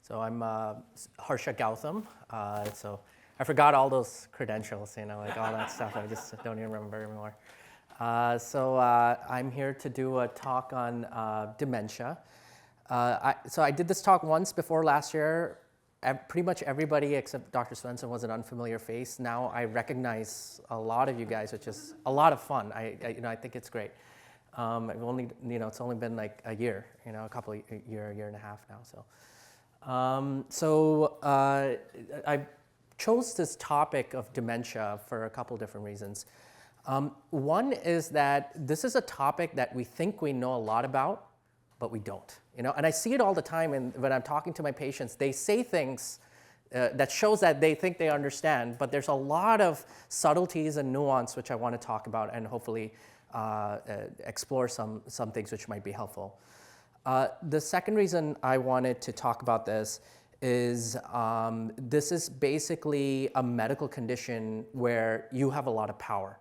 So I'm Harsha Gowtham. So I forgot all those credentials, like all that stuff. I just don't even remember anymore. So I'm here to do a talk on dementia. So I did this talk once before last year. Pretty much everybody except Dr. Svensson was an unfamiliar face. Now I recognize a lot of you guys, which is a lot of fun. I think it's great. I've only, it's only been like a year, a year and a half now. I chose this topic of dementia for a couple different reasons. One is that this is a topic that we think we know a lot about, but we don't. And I see it all the time. And when I'm talking to my patients, they say things that shows that they think they understand, but there's a lot of subtleties and nuance which I want to talk about and hopefully explore some things which might be helpful. The second reason I wanted to talk about this is this is basically a medical condition where you have a lot of power.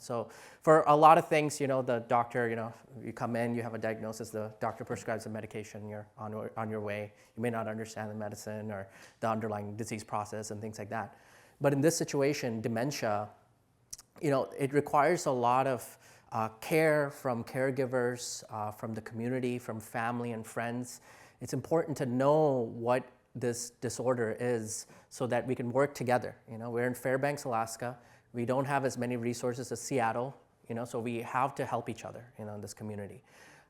So for a lot of things, the doctor, you come in, you have a diagnosis, the doctor prescribes a medication, you're on your way. You may not understand the medicine or the underlying disease process and things like that. But in this situation, dementia, it requires a lot of care from caregivers, from the community, from family and friends. It's important to know what this disorder is so that we can work together. We're in Fairbanks, Alaska. We don't have as many resources as Seattle, so we have to help each other, in this community.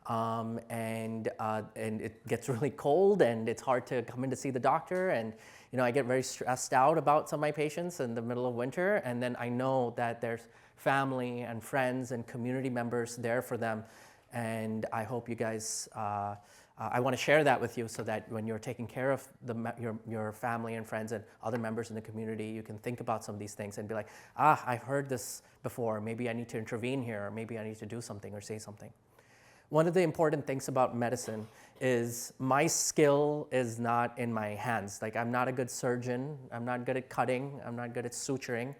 And it gets really cold and it's hard to come in to see the doctor. And, I get very stressed out about some of my patients in the middle of winter. And then I know that there's family and friends and community members there for them. And I hope you guys, I want to share that with you so that when you're taking care of your family and friends and other members in the community, you can think about some of these things and be like, I've heard this before. Maybe I need to intervene here, or maybe I need to do something or say something. One of the important things about medicine is my skill is not in my hands. Like, I'm not a good surgeon. I'm not good at cutting. I'm not good at suturing.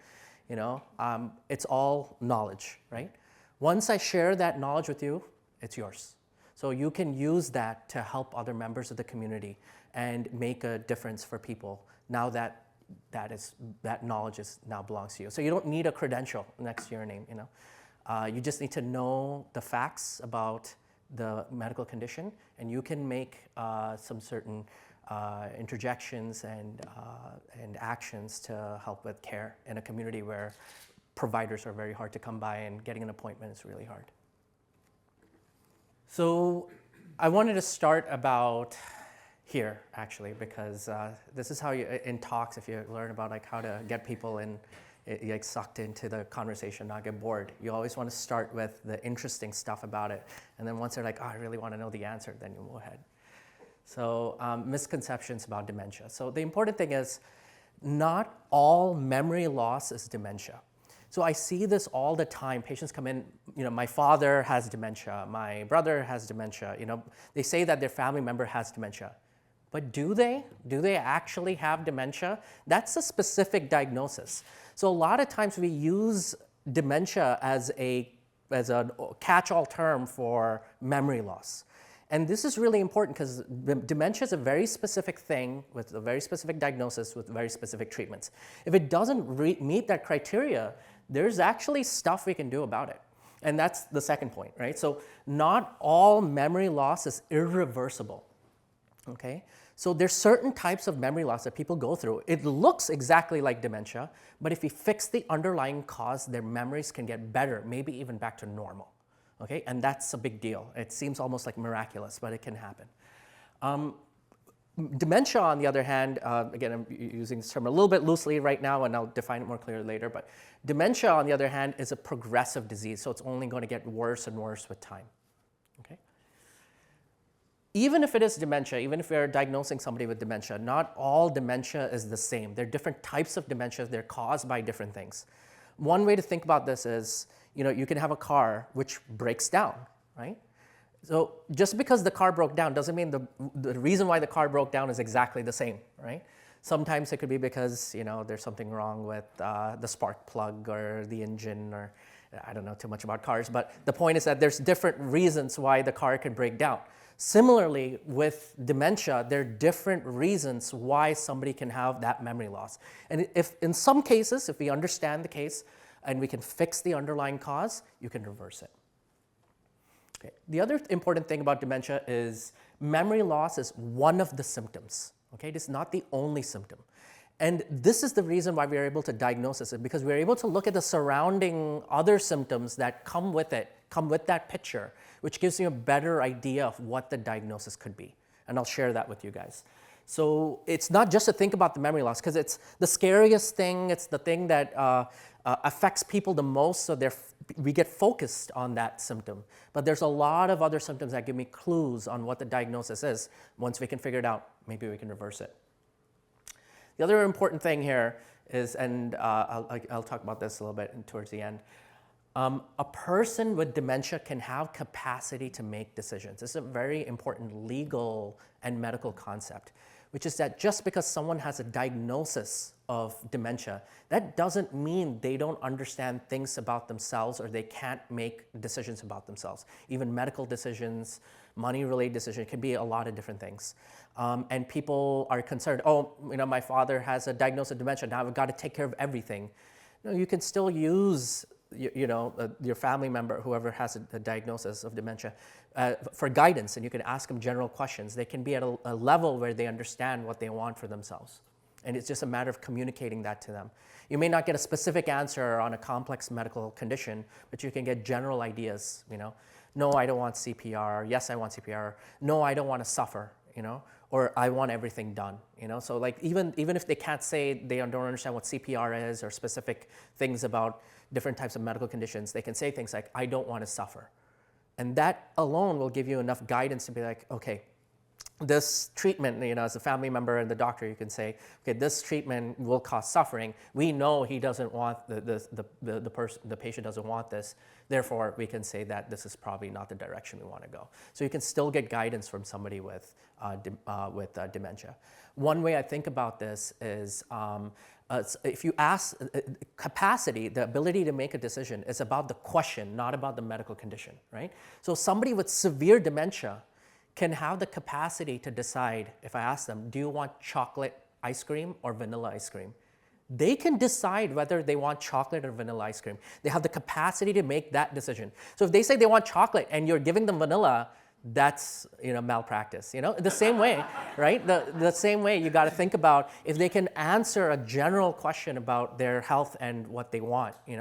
It's all knowledge, right? Once I share that knowledge with you, it's yours. So you can use that to help other members of the community and make a difference for people now that knowledge now belongs to you. So you don't need a credential next to your name. You just need to know the facts about the medical condition, and you can make some certain interjections and actions to help with care in a community where providers are very hard to come by and getting an appointment is really hard. So I wanted to start about here, actually, because this is how you, in talks, if you learn about how to get people sucked into the conversation, not get bored, you always want to start with the interesting stuff about it. And then once they're like, I really want to know the answer, then you move ahead. So misconceptions about dementia. So the important thing is not all memory loss is dementia. So I see this all the time. Patients come in, my father has dementia, my brother has dementia. They say that their family member has dementia. But do they? Do they actually have dementia? That's a specific diagnosis. So a lot of times we use dementia as a catch-all term for memory loss. And this is really important because dementia is a very specific thing with a very specific diagnosis with very specific treatments. If it doesn't meet that criteria, there's actually stuff we can do about it. And that's the second point, right? So not all memory loss is irreversible, okay? So there's certain types of memory loss that people go through. It looks exactly like dementia, but if we fix the underlying cause, their memories can get better, maybe even back to normal, okay? And that's a big deal. It seems almost like miraculous, but it can happen. Dementia, on the other hand, again, I'm using this term a little bit loosely right now, and I'll define it more clearly later, but dementia, on the other hand, is a progressive disease, so it's only going to get worse and worse with time, okay? Even if it is dementia, even if we're diagnosing somebody with dementia, not all dementia is the same. There are different types of dementia. They're caused by different things. One way to think about this is, you can have a car which breaks down, right? So just because the car broke down doesn't mean the reason why the car broke down is exactly the same, right? Sometimes it could be because, there's something wrong with the spark plug or the engine, or I don't know too much about cars, but the point is that there's different reasons why the car can break down. Similarly, with dementia, there are different reasons why somebody can have that memory loss. And if in some cases, if we understand the case and we can fix the underlying cause, you can reverse it. Okay. The other important thing about dementia is memory loss is one of the symptoms. Okay? It is not the only symptom. And this is the reason why we are able to diagnose it, because we're able to look at the surrounding other symptoms that come with it, come with that picture, which gives you a better idea of what the diagnosis could be. And I'll share that with you guys. So it's not just to think about the memory loss, because it's the scariest thing, it's the thing that affects people the most, so we get focused on that symptom. But there's a lot of other symptoms that give me clues on what the diagnosis is. Once we can figure it out, maybe we can reverse it. The other important thing here is, and I'll talk about this a little bit towards the end, a person with dementia can have capacity to make decisions. This is a very important legal and medical concept, which is that just because someone has a diagnosis of dementia, that doesn't mean they don't understand things about themselves or they can't make decisions about themselves. Even medical decisions, money-related decisions, it can be a lot of different things. And people are concerned, oh, my father has a diagnosis of dementia, now I've got to take care of everything. No, you can still use your family member, whoever has a diagnosis of dementia, for guidance, and you can ask them general questions. They can be at a level where they understand what they want for themselves. And it's just a matter of communicating that to them. You may not get a specific answer on a complex medical condition, but you can get general ideas, No, I don't want CPR. Yes, I want CPR. No, I don't want to suffer, or I want everything done, So like even if they can't say they don't understand what CPR is or specific things about different types of medical conditions, they can say things like, I don't want to suffer. And that alone will give you enough guidance to be like, okay, this treatment, as a family member and the doctor, you can say, okay, this treatment will cause suffering. We know he doesn't want, the patient doesn't want this. Therefore, we can say that this is probably not the direction we want to go. So you can still get guidance from somebody with dementia. One way I think about this is, if you ask, capacity, the ability to make a decision is about the question, not about the medical condition, right? So somebody with severe dementia can have the capacity to decide, if I ask them, do you want chocolate ice cream or vanilla ice cream? They can decide whether they want chocolate or vanilla ice cream. They have the capacity to make that decision. So if they say they want chocolate and you're giving them vanilla, that's malpractice. The same way, right? The same way you got to think about if they can answer a general question about their health and what they want. They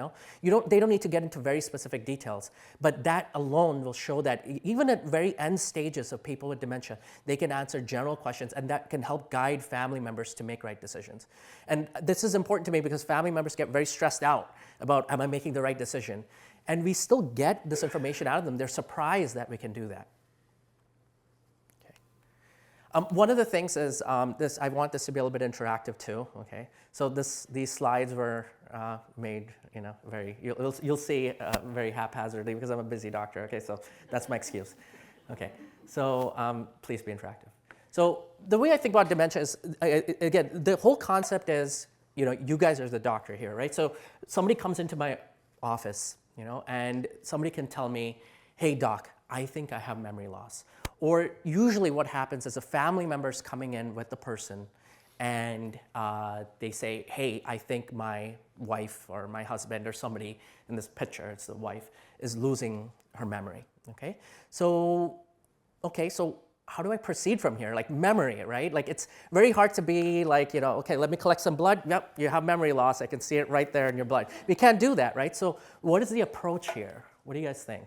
don't need to get into very specific details, but that alone will show that even at very end stages of people with dementia, they can answer general questions, and that can help guide family members to make right decisions. And this is important to me because family members get very stressed out about, am I making the right decision? And we still get this information out of them. They're surprised that we can do that. One of the things is I want this to be a little bit interactive too. Okay, so these slides were made, you'll see very haphazardly because I'm a busy doctor. Okay, so that's my excuse. Okay, so please be interactive. So the way I think about dementia is, again, the whole concept is, you guys are the doctor here, right? So somebody comes into my office, and somebody can tell me, hey doc, I think I have memory loss. Or usually what happens is a family member is coming in with the person and they say, hey, I think my wife or my husband or somebody in this picture, it's the wife, is losing her memory, okay? So how do I proceed from here? Like memory, right? Like it's very hard to be like, okay, let me collect some blood. Yep, you have memory loss. I can see it right there in your blood. We can't do that, right? So what is the approach here? What do you guys think?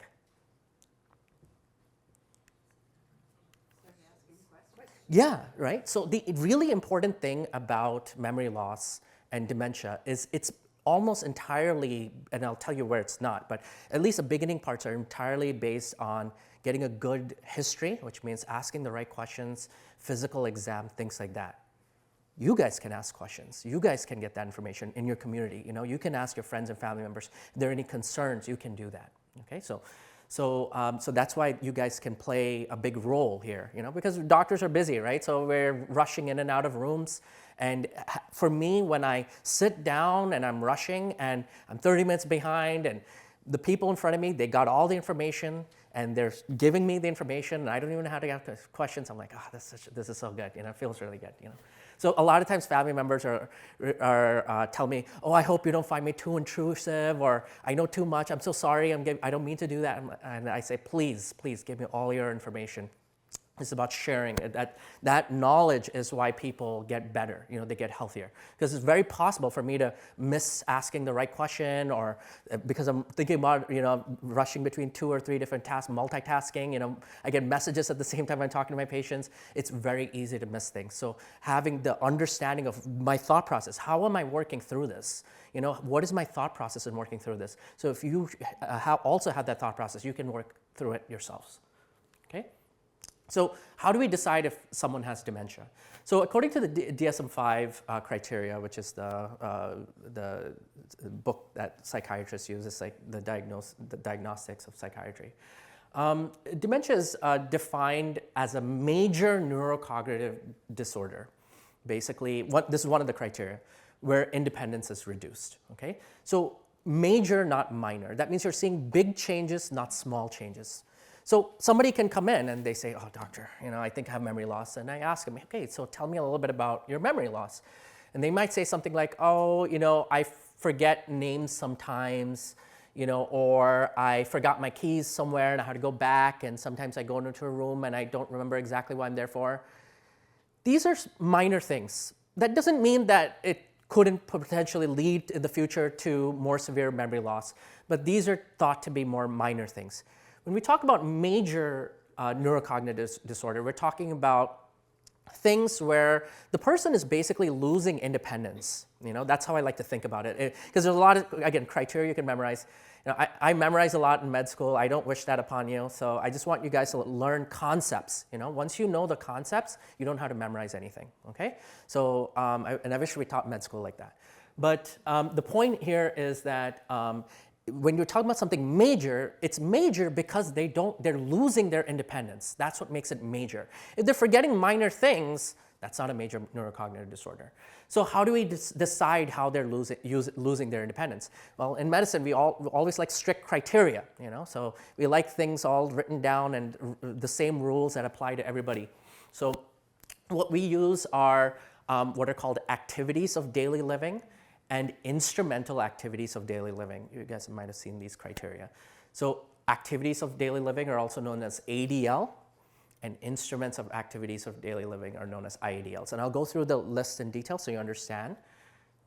Yeah, right? So the really important thing about memory loss and dementia is it's almost entirely, and I'll tell you where it's not, but at least the beginning parts are entirely based on getting a good history, which means asking the right questions, physical exam, things like that. You guys can ask questions. You guys can get that information in your community. You can ask your friends and family members, if there are any concerns, you can do that, okay? So that's why you guys can play a big role here, because doctors are busy, right? So we're rushing in and out of rooms. And for me, when I sit down and I'm rushing and I'm 30 minutes behind and the people in front of me, they got all the information and they're giving me the information, and I don't even know how to ask questions. I'm like, this is so good, it feels really good, So a lot of times family members tell me, oh, I hope you don't find me too intrusive, or I know too much, I'm so sorry, I don't mean to do that. And I say, please give me all your information. It's about sharing. That knowledge is why people get better, they get healthier. Because it's very possible for me to miss asking the right question, or because I'm thinking about, rushing between 2 or 3 different tasks, multitasking, I get messages at the same time I'm talking to my patients. It's very easy to miss things. So having the understanding of my thought process, how am I working through this? What is my thought process in working through this? So if you also have that thought process, you can work through it yourselves, okay? So how do we decide if someone has dementia? So according to the DSM-5 criteria, which is the book that psychiatrists use, it's like the diagnostics of psychiatry. Dementia is defined as a major neurocognitive disorder. Basically, this is one of the criteria, where independence is reduced, okay? So major, not minor. That means you're seeing big changes, not small changes. So somebody can come in and they say, oh, doctor, I think I have memory loss. And I ask them, okay, so tell me a little bit about your memory loss. And they might say something like, oh, I forget names sometimes, or I forgot my keys somewhere and I had to go back, and sometimes I go into a room and I don't remember exactly what I'm there for. These are minor things. That doesn't mean that it couldn't potentially lead in the future to more severe memory loss, but these are thought to be more minor things. When we talk about major neurocognitive disorder, we're talking about things where the person is basically losing independence. That's how I like to think about it. Because there's a lot of, again, criteria you can memorize. I memorize a lot in med school. I don't wish that upon you. So I just want you guys to learn concepts. Once you know the concepts, you don't know how to memorize anything, okay? So, and I wish we taught med school like that. But the point here is that when you're talking about something major, it's major because they're losing their independence. That's what makes it major. If they're forgetting minor things, that's not a major neurocognitive disorder. So how do we decide how they're losing their independence? Well, in medicine, we always like strict criteria, so we like things all written down and the same rules that apply to everybody. So what we use are what are called activities of daily living and instrumental activities of daily living. You guys might have seen these criteria. So activities of daily living are also known as ADL, and instruments of activities of daily living are known as IADLs. And I'll go through the list in detail so you understand.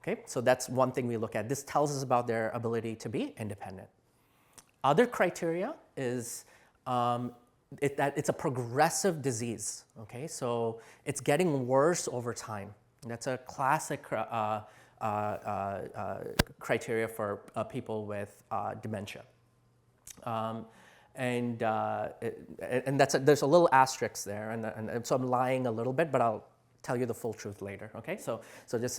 Okay, so that's one thing we look at. This tells us about their ability to be independent. Other criteria is that it's a progressive disease. Okay, so it's getting worse over time. And that's a classic criteria for people with dementia. And there's a little asterisk there, and so I'm lying a little bit, but I'll tell you the full truth later, okay?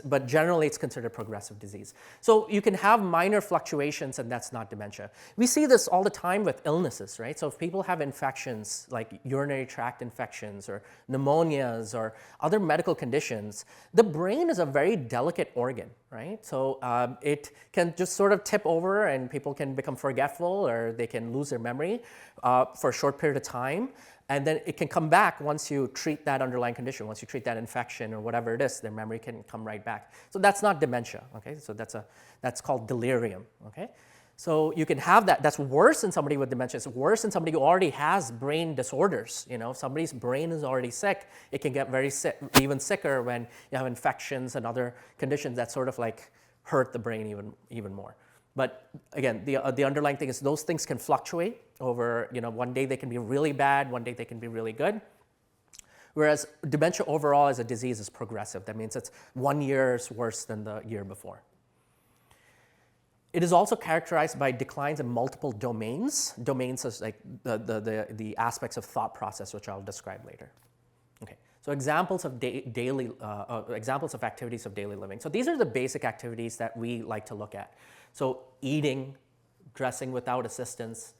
But generally it's considered progressive disease. So you can have minor fluctuations, and that's not dementia. We see this all the time with illnesses, right? So if people have infections like urinary tract infections or pneumonias or other medical conditions, the brain is a very delicate organ, right? So it can just sort of tip over and people can become forgetful, or they can lose their memory for a short period of time. And then it can come back once you treat that underlying condition, once you treat that infection or whatever it is, their memory can come right back. So that's not dementia, okay? So that's called delirium, okay? So you can have that. That's worse in somebody with dementia. It's worse in somebody who already has brain disorders. If somebody's brain is already sick, it can get very sick, even sicker when you have infections and other conditions that sort of like hurt the brain even more. But again, the underlying thing is those things can fluctuate over, one day they can be really bad, one day they can be really good. Whereas dementia overall as a disease is progressive. That means it's 1 year worse than the year before. It is also characterized by declines in multiple domains. Domains is like the aspects of thought process, which I'll describe later. Okay. So examples of examples of activities of daily living. So these are the basic activities that we like to look at. So eating, dressing without assistance,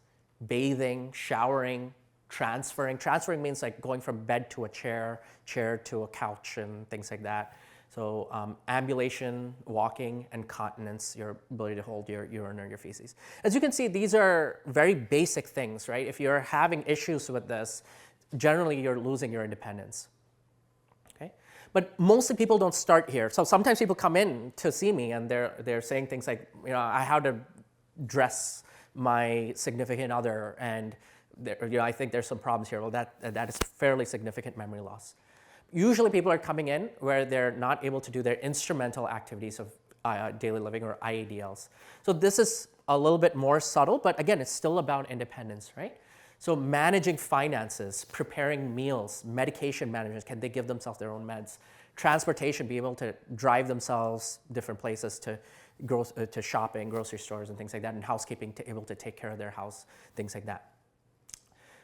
bathing, showering, transferring. Transferring means like going from bed to a chair to a couch and things like that. So ambulation, walking, and continence, your ability to hold your urine or your feces. As you can see, these are very basic things, right? If you're having issues with this, generally you're losing your independence. Okay? But mostly people don't start here. So sometimes people come in to see me and they're saying things like, I have to dress my significant other, and I think there's some problems here. Well, that is fairly significant memory loss. Usually people are coming in where they're not able to do their instrumental activities of daily living or IADLs. So this is a little bit more subtle, but again, it's still about independence, right? So managing finances, preparing meals, medication management, can they give themselves their own meds? Transportation, be able to drive themselves different places to shopping, grocery stores and things like that, and housekeeping, to able to take care of their house, things like that.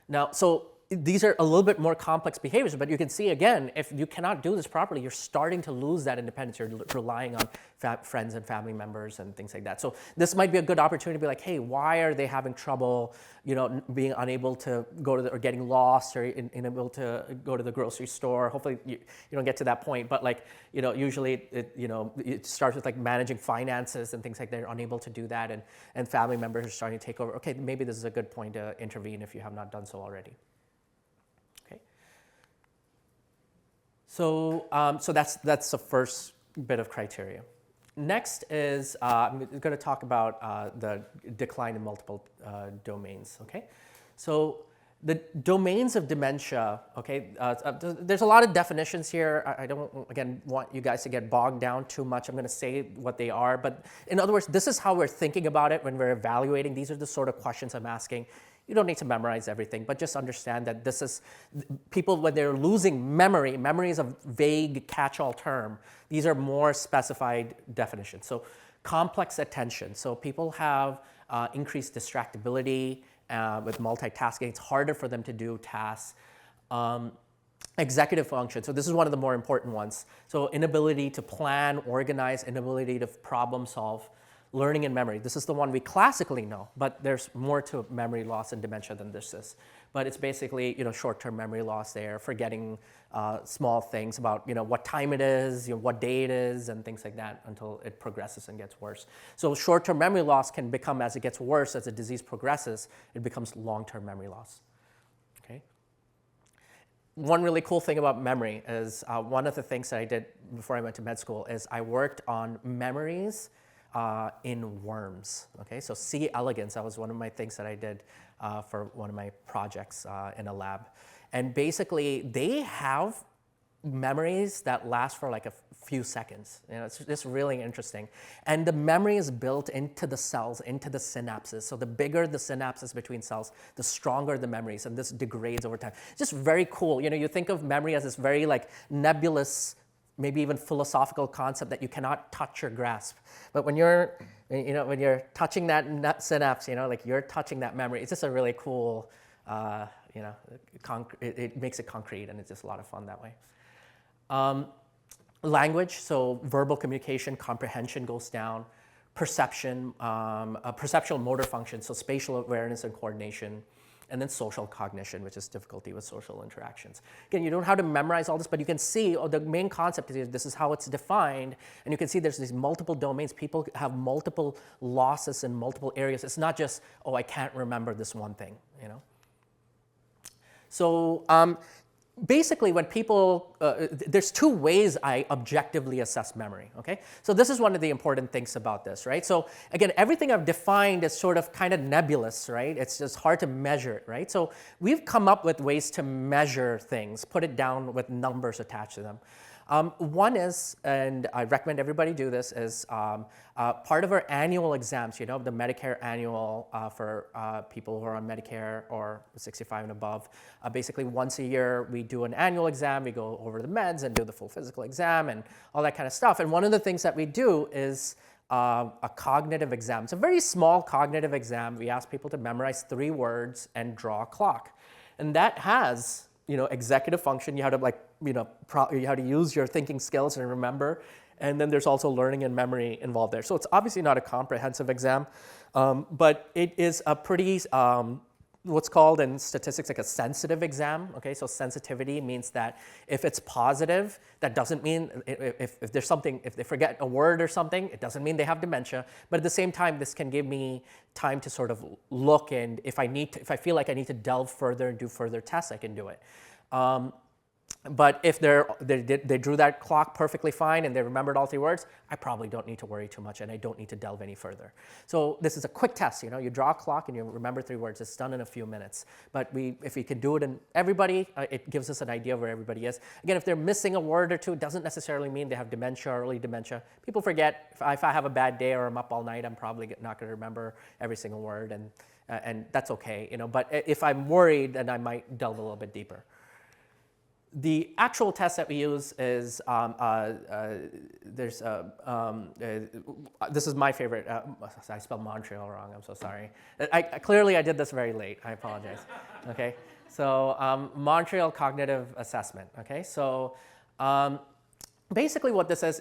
Now, so these are a little bit more complex behaviors, but you can see again, if you cannot do this properly, you're starting to lose that independence. You're relying on friends and family members and things like that. So this might be a good opportunity to be like, hey, why are they having trouble, being unable to go to or getting lost, or unable to go to the grocery store? Hopefully you don't get to that point, but usually it starts with like managing finances and things like that. They're unable to do that, and family members are starting to take over. Okay, maybe this is a good point to intervene if you have not done so already. So, that's the first bit of criteria. Next is I'm going to talk about the decline in multiple domains. Okay, so the domains of dementia. Okay, there's a lot of definitions here. I don't again want you guys to get bogged down too much. I'm going to say what they are, but in other words, this is how we're thinking about it when we're evaluating. These are the sort of questions I'm asking. You don't need to memorize everything, but just understand that this is people when they're losing memory. Memory is a vague catch-all term. These are more specified definitions. So complex attention. So people have increased distractibility with multitasking. It's harder for them to do tasks. Executive function. So this is one of the more important ones. So inability to plan, organize, inability to problem solve. Learning and memory. This is the one we classically know, but there's more to memory loss and dementia than this is. But it's basically, short-term memory loss there, forgetting small things about, what time it is, what day it is, and things like that until it progresses and gets worse. So short-term memory loss can become, as it gets worse, as the disease progresses, it becomes long-term memory loss. Okay. One really cool thing about memory is one of the things that I did before I went to med school is I worked on memories in worms. Okay, so C. elegans, that was one of my things that I did for one of my projects in a lab. And basically, they have memories that last for like a few seconds. It's just really interesting. And the memory is built into the cells, into the synapses. So the bigger the synapses between cells, the stronger the memories, and this degrades over time. It's just very cool. You think of memory as this very like nebulous, maybe even philosophical concept that you cannot touch or grasp. But when you're touching that synapse, like you're touching that memory, it's just a really cool, it makes it concrete, and it's just a lot of fun that way. Language, so verbal communication, comprehension goes down. Perception, perceptual motor function, so spatial awareness and coordination. And then social cognition, which is difficulty with social interactions. Again, you don't have to memorize all this, but you can see the main concept is this is how it's defined. And you can see there's these multiple domains. People have multiple losses in multiple areas. It's not just, I can't remember this one thing, So basically, when people, there's two ways I objectively assess memory, okay? So this is one of the important things about this, right? So again, everything I've defined is sort of kind of nebulous, right? It's just hard to measure it, right? So we've come up with ways to measure things, put it down with numbers attached to them. One is, and I recommend everybody do this, is part of our annual exams, the Medicare annual for people who are on Medicare or 65 and above. Basically, once a year, we do an annual exam. We go over the meds and do the full physical exam and all that kind of stuff. And one of the things that we do is a cognitive exam. It's a very small cognitive exam. We ask people to memorize 3 words and draw a clock. And that has executive function. You have to you have to use your thinking skills and remember. And then there's also learning and memory involved there. So it's obviously not a comprehensive exam, but it is a pretty what's called in statistics like a sensitive exam. Okay, so sensitivity means that if it's positive, that doesn't mean if there's something, if they forget a word or something, it doesn't mean they have dementia. But at the same time, this can give me time to sort of look, and if I feel like I need to delve further and do further tests, I can do it. But if they drew that clock perfectly fine and they remembered all 3 words, I probably don't need to worry too much and I don't need to delve any further. So this is a quick test, you draw a clock and you remember 3 words. It's done in a few minutes. But if we can do it in everybody, it gives us an idea of where everybody is. Again, if they're missing a word or 2, it doesn't necessarily mean they have dementia or early dementia. People forget. If I have a bad day or I'm up all night, I'm probably not going to remember every single word, and that's okay. But if I'm worried, then I might delve a little bit deeper. The actual test that we use is, this is my favorite. I spelled Montreal wrong, I'm so sorry. Clearly I did this very late, I apologize. Okay, so Montreal Cognitive Assessment, okay? So basically what this is,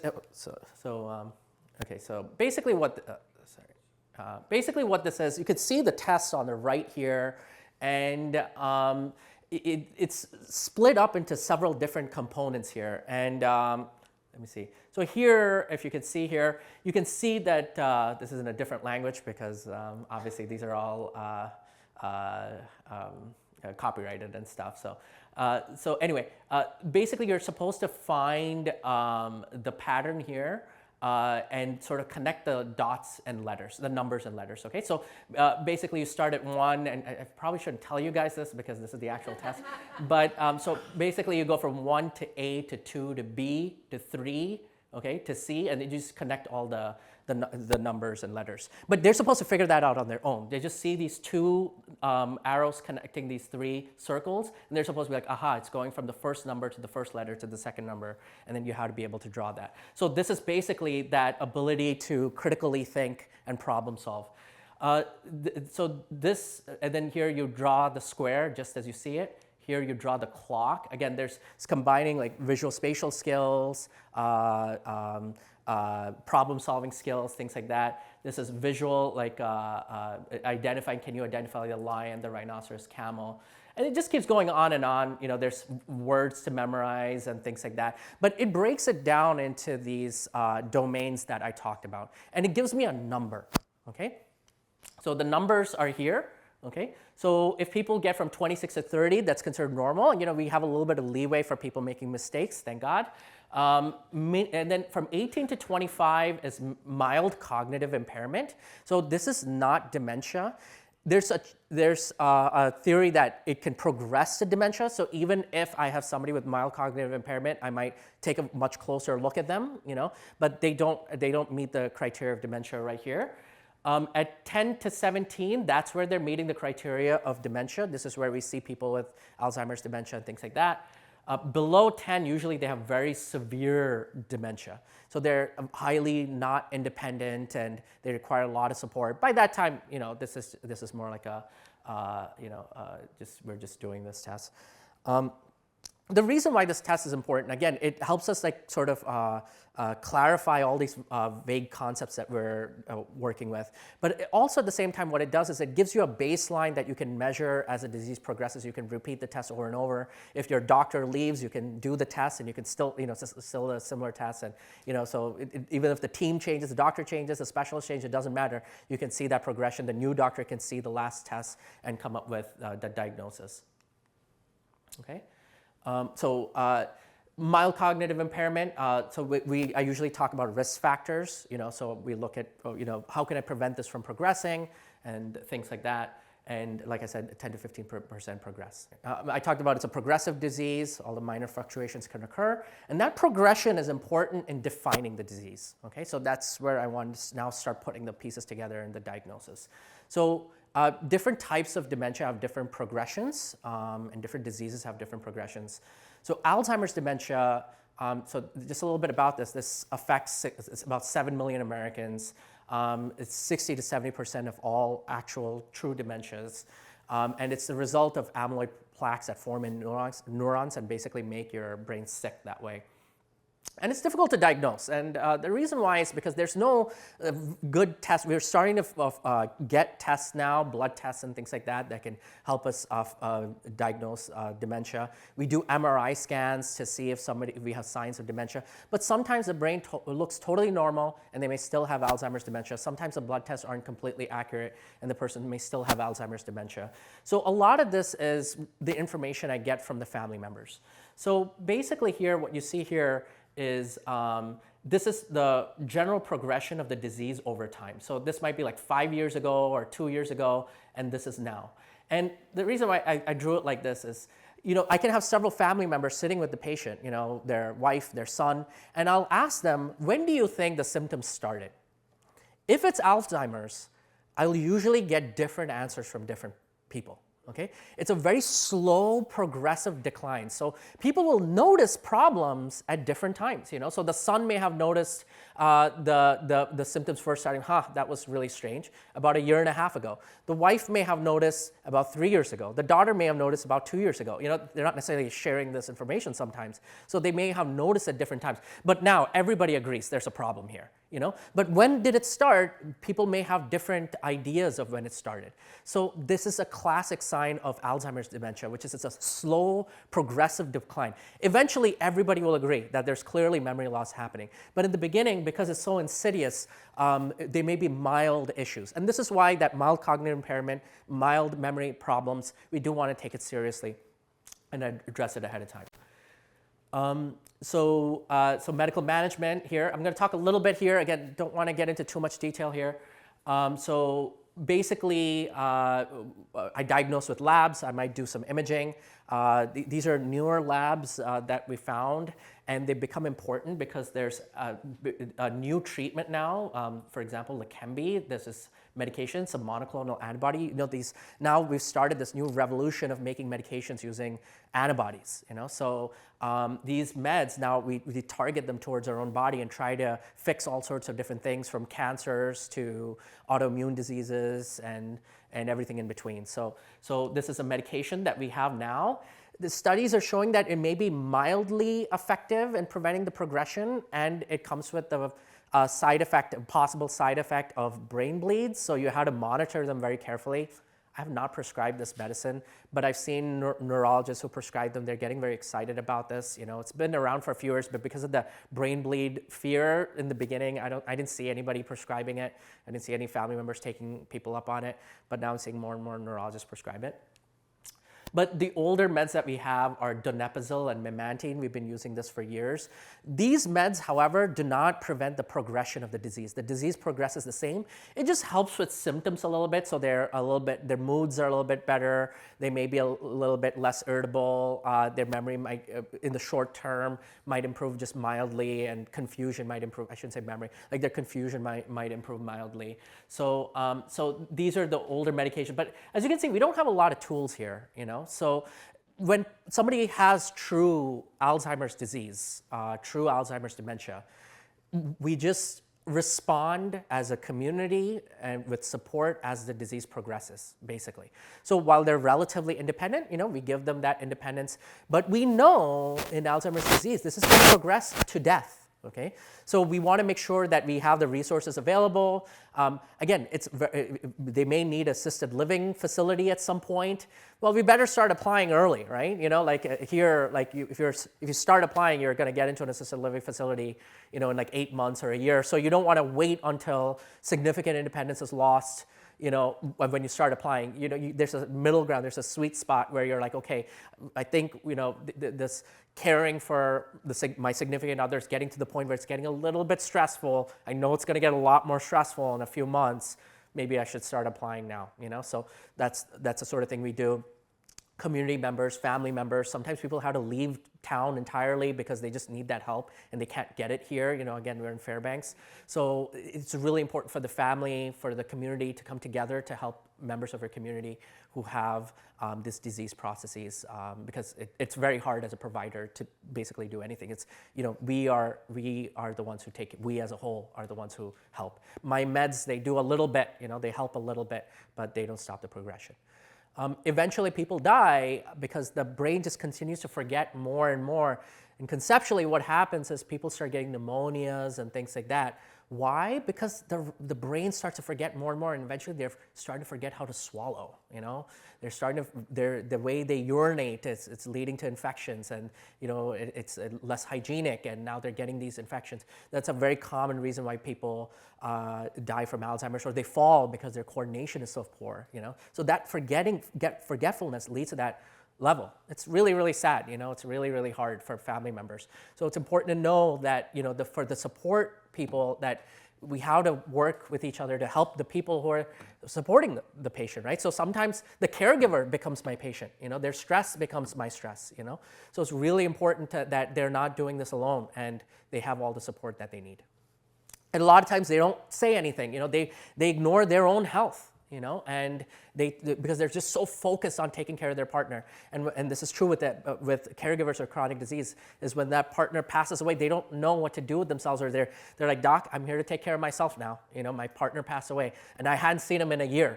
basically what this is, you can see the tests on the right here, and it's split up into several different components here. And let me see. So here, if you can see here, you can see that this is in a different language because obviously these are all copyrighted and stuff. So anyway, basically you're supposed to find the pattern here and sort of connect the dots and letters, the numbers and letters, okay? So basically you start at 1, and I probably shouldn't tell you guys this because this is the actual test, but so basically you go from 1 to A to 2 to B to 3, okay, to C, and you just connect all the numbers and letters. But they're supposed to figure that out on their own. They just see these 2 arrows connecting these 3 circles, and they're supposed to be like, aha, it's going from the first number to the first letter to the second number, and then you have to be able to draw that. So this is basically that ability to critically think and problem solve. So this, and then here you draw the square just as you see it. Here you draw the clock. Again, it's combining like visual spatial skills, problem-solving skills, things like that. This is visual, like can you identify the lion, the rhinoceros, camel? And it just keeps going on and on. There's words to memorize and things like that. But it breaks it down into these domains that I talked about. And it gives me a number, okay? So the numbers are here, okay? So if people get from 26 to 30, that's considered normal. We have a little bit of leeway for people making mistakes, thank God. And then from 18 to 25 is mild cognitive impairment. So this is not dementia. There's a theory that it can progress to dementia. So even if I have somebody with mild cognitive impairment, I might take a much closer look at them, but they don't meet the criteria of dementia right here. At 10 to 17, that's where they're meeting the criteria of dementia. This is where we see people with Alzheimer's, dementia, and things like that. Below 10, usually they have very severe dementia. So they're highly not independent and they require a lot of support. By that time, this is more like we're just doing this test. The reason why this test is important, again, it helps us sort of clarify all these vague concepts that we're working with. But also at the same time, what it does is it gives you a baseline that you can measure as the disease progresses. You can repeat the test over and over. If your doctor leaves, you can do the test and you can still, it's still a similar test. And, so even if the team changes, the doctor changes, the specialist changes, it doesn't matter. You can see that progression. The new doctor can see the last test and come up with the diagnosis. Okay? Mild cognitive impairment, I usually talk about risk factors, so we look at, how can I prevent this from progressing and things like that. And like I said, 10 to 15% progress. I talked about it's a progressive disease, all the minor fluctuations can occur, and that progression is important in defining the disease, okay? So that's where I want to now start putting the pieces together in the diagnosis. So different types of dementia have different progressions, and different diseases have different progressions. So Alzheimer's dementia, so just a little bit about this. This affects it's about 7 million Americans. It's 60 to 70% of all actual true dementias. And it's the result of amyloid plaques that form in neurons and basically make your brain sick that way. And it's difficult to diagnose. And the reason why is because there's no good test. We're starting to get tests now, blood tests and things like that, that can help us diagnose dementia. We do MRI scans to see if we have signs of dementia. But sometimes the brain looks totally normal and they may still have Alzheimer's dementia. Sometimes the blood tests aren't completely accurate and the person may still have Alzheimer's dementia. So a lot of this is the information I get from the family members. So basically here, what you see here is this is the general progression of the disease over time. So this might be like 5 years ago or 2 years ago, and this is now. And the reason why I drew it like this is, I can have several family members sitting with the patient, their wife, their son, and I'll ask them, when do you think the symptoms started? If it's Alzheimer's, I'll usually get different answers from different people. Okay? It's a very slow, progressive decline. So people will notice problems at different times. So the son may have noticed the symptoms first starting, that was really strange, about 1.5 years ago. The wife may have noticed about 3 years ago. The daughter may have noticed about 2 years ago. They're not necessarily sharing this information sometimes. So they may have noticed at different times. But now everybody agrees there's a problem here. But when did it start? People may have different ideas of when it started. So this is a classic sign of Alzheimer's dementia, which is it's a slow, progressive decline. Eventually, everybody will agree that there's clearly memory loss happening. But in the beginning, because it's so insidious, there may be mild issues. And this is why that mild cognitive impairment, mild memory problems, we do want to take it seriously and address it ahead of time. So medical management here. I'm going to talk a little bit here. Again, don't want to get into too much detail here. So basically, I diagnose with labs. I might do some imaging. These are newer labs that we found, and they become important because there's a new treatment now. For example, Leqembi. This is medication, some monoclonal antibody. Now we've started this new revolution of making medications using antibodies. So these meds now we target them towards our own body and try to fix all sorts of different things, from cancers to autoimmune diseases and everything in between. So this is a medication that we have now. The studies are showing that it may be mildly effective in preventing the progression, and it comes with the possible side effect of brain bleeds. So you have to monitor them very carefully. I have not prescribed this medicine, but I've seen neurologists who prescribe them. They're getting very excited about this. It's been around for a few years, but because of the brain bleed fear in the beginning, I didn't see anybody prescribing it. I didn't see any family members taking people up on it, but now I'm seeing more and more neurologists prescribe it. But the older meds that we have are donepezil and memantine. We've been using this for years. These meds, however, do not prevent the progression of the disease. The disease progresses the same. It just helps with symptoms a little bit, so their moods are a little bit better. They may be a little bit less irritable. Their memory might, in the short term, might improve just mildly, and confusion might improve. I shouldn't say memory. Like their confusion might improve mildly. So these are the older medications. But as you can see, we don't have a lot of tools here. So when somebody has true Alzheimer's disease, true Alzheimer's dementia, we just respond as a community and with support as the disease progresses, basically. So while they're relatively independent, we give them that independence. But we know in Alzheimer's disease, this is going to progress to death. Okay, so we want to make sure that we have the resources available. Again, they may need assisted living facility at some point. Well, we better start applying early, right? If you start applying, you're going to get into an assisted living facility, in like 8 months or a year. So you don't want to wait until significant independence is lost. When you start applying, there's a middle ground, there's a sweet spot where you're like, okay, I think, this caring for my significant other is getting to the point where it's getting a little bit stressful. I know it's going to get a lot more stressful in a few months. Maybe I should start applying now, So that's the sort of thing we do. Community members, family members, sometimes people have to leave town entirely because they just need that help and they can't get it here. Again, we're in Fairbanks. So it's really important for the family, for the community to come together to help members of our community who have this disease processes, because it's very hard as a provider to basically do anything. It's, we are the ones who take it. We as a whole are the ones who help. My meds, they do a little bit, they help a little bit, but they don't stop the progression. Eventually people die because the brain just continues to forget more and more. And conceptually, what happens is people start getting pneumonias and things like that. Why? Because the brain starts to forget more and more, and eventually they're starting to forget how to swallow. They're starting to, the way they urinate, it's leading to infections, and it's less hygienic, and now they're getting these infections. That's a very common reason why people die from Alzheimer's, or they fall because their coordination is so poor. So that forgetfulness leads to that level. It's really, really sad. It's really, really hard for family members. So it's important to know that for the support people, that we have to work with each other to help the people who are supporting the patient, right? So sometimes the caregiver becomes my patient. Their stress becomes my stress. So it's really important that they're not doing this alone, and they have all the support that they need. And a lot of times they don't say anything. They ignore their own health. And because they're just so focused on taking care of their partner. And this is true with caregivers or chronic disease, is when that partner passes away, they don't know what to do with themselves, or they're like, Doc, I'm here to take care of myself now. My partner passed away, and I hadn't seen him in a year,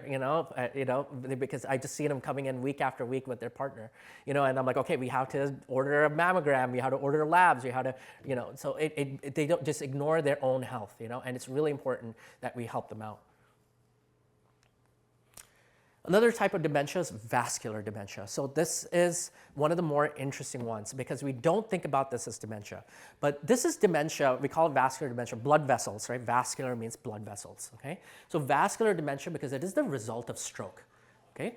because I just seen them coming in week after week with their partner, and I'm like, okay, we have to order a mammogram, we have to order labs, we have to, so they don't just ignore their own health, and it's really important that we help them out. Another type of dementia is vascular dementia. So this is one of the more interesting ones, because we don't think about this as dementia. But this is dementia, we call it vascular dementia, blood vessels, right? Vascular means blood vessels, okay? So vascular dementia, because it is the result of stroke, okay?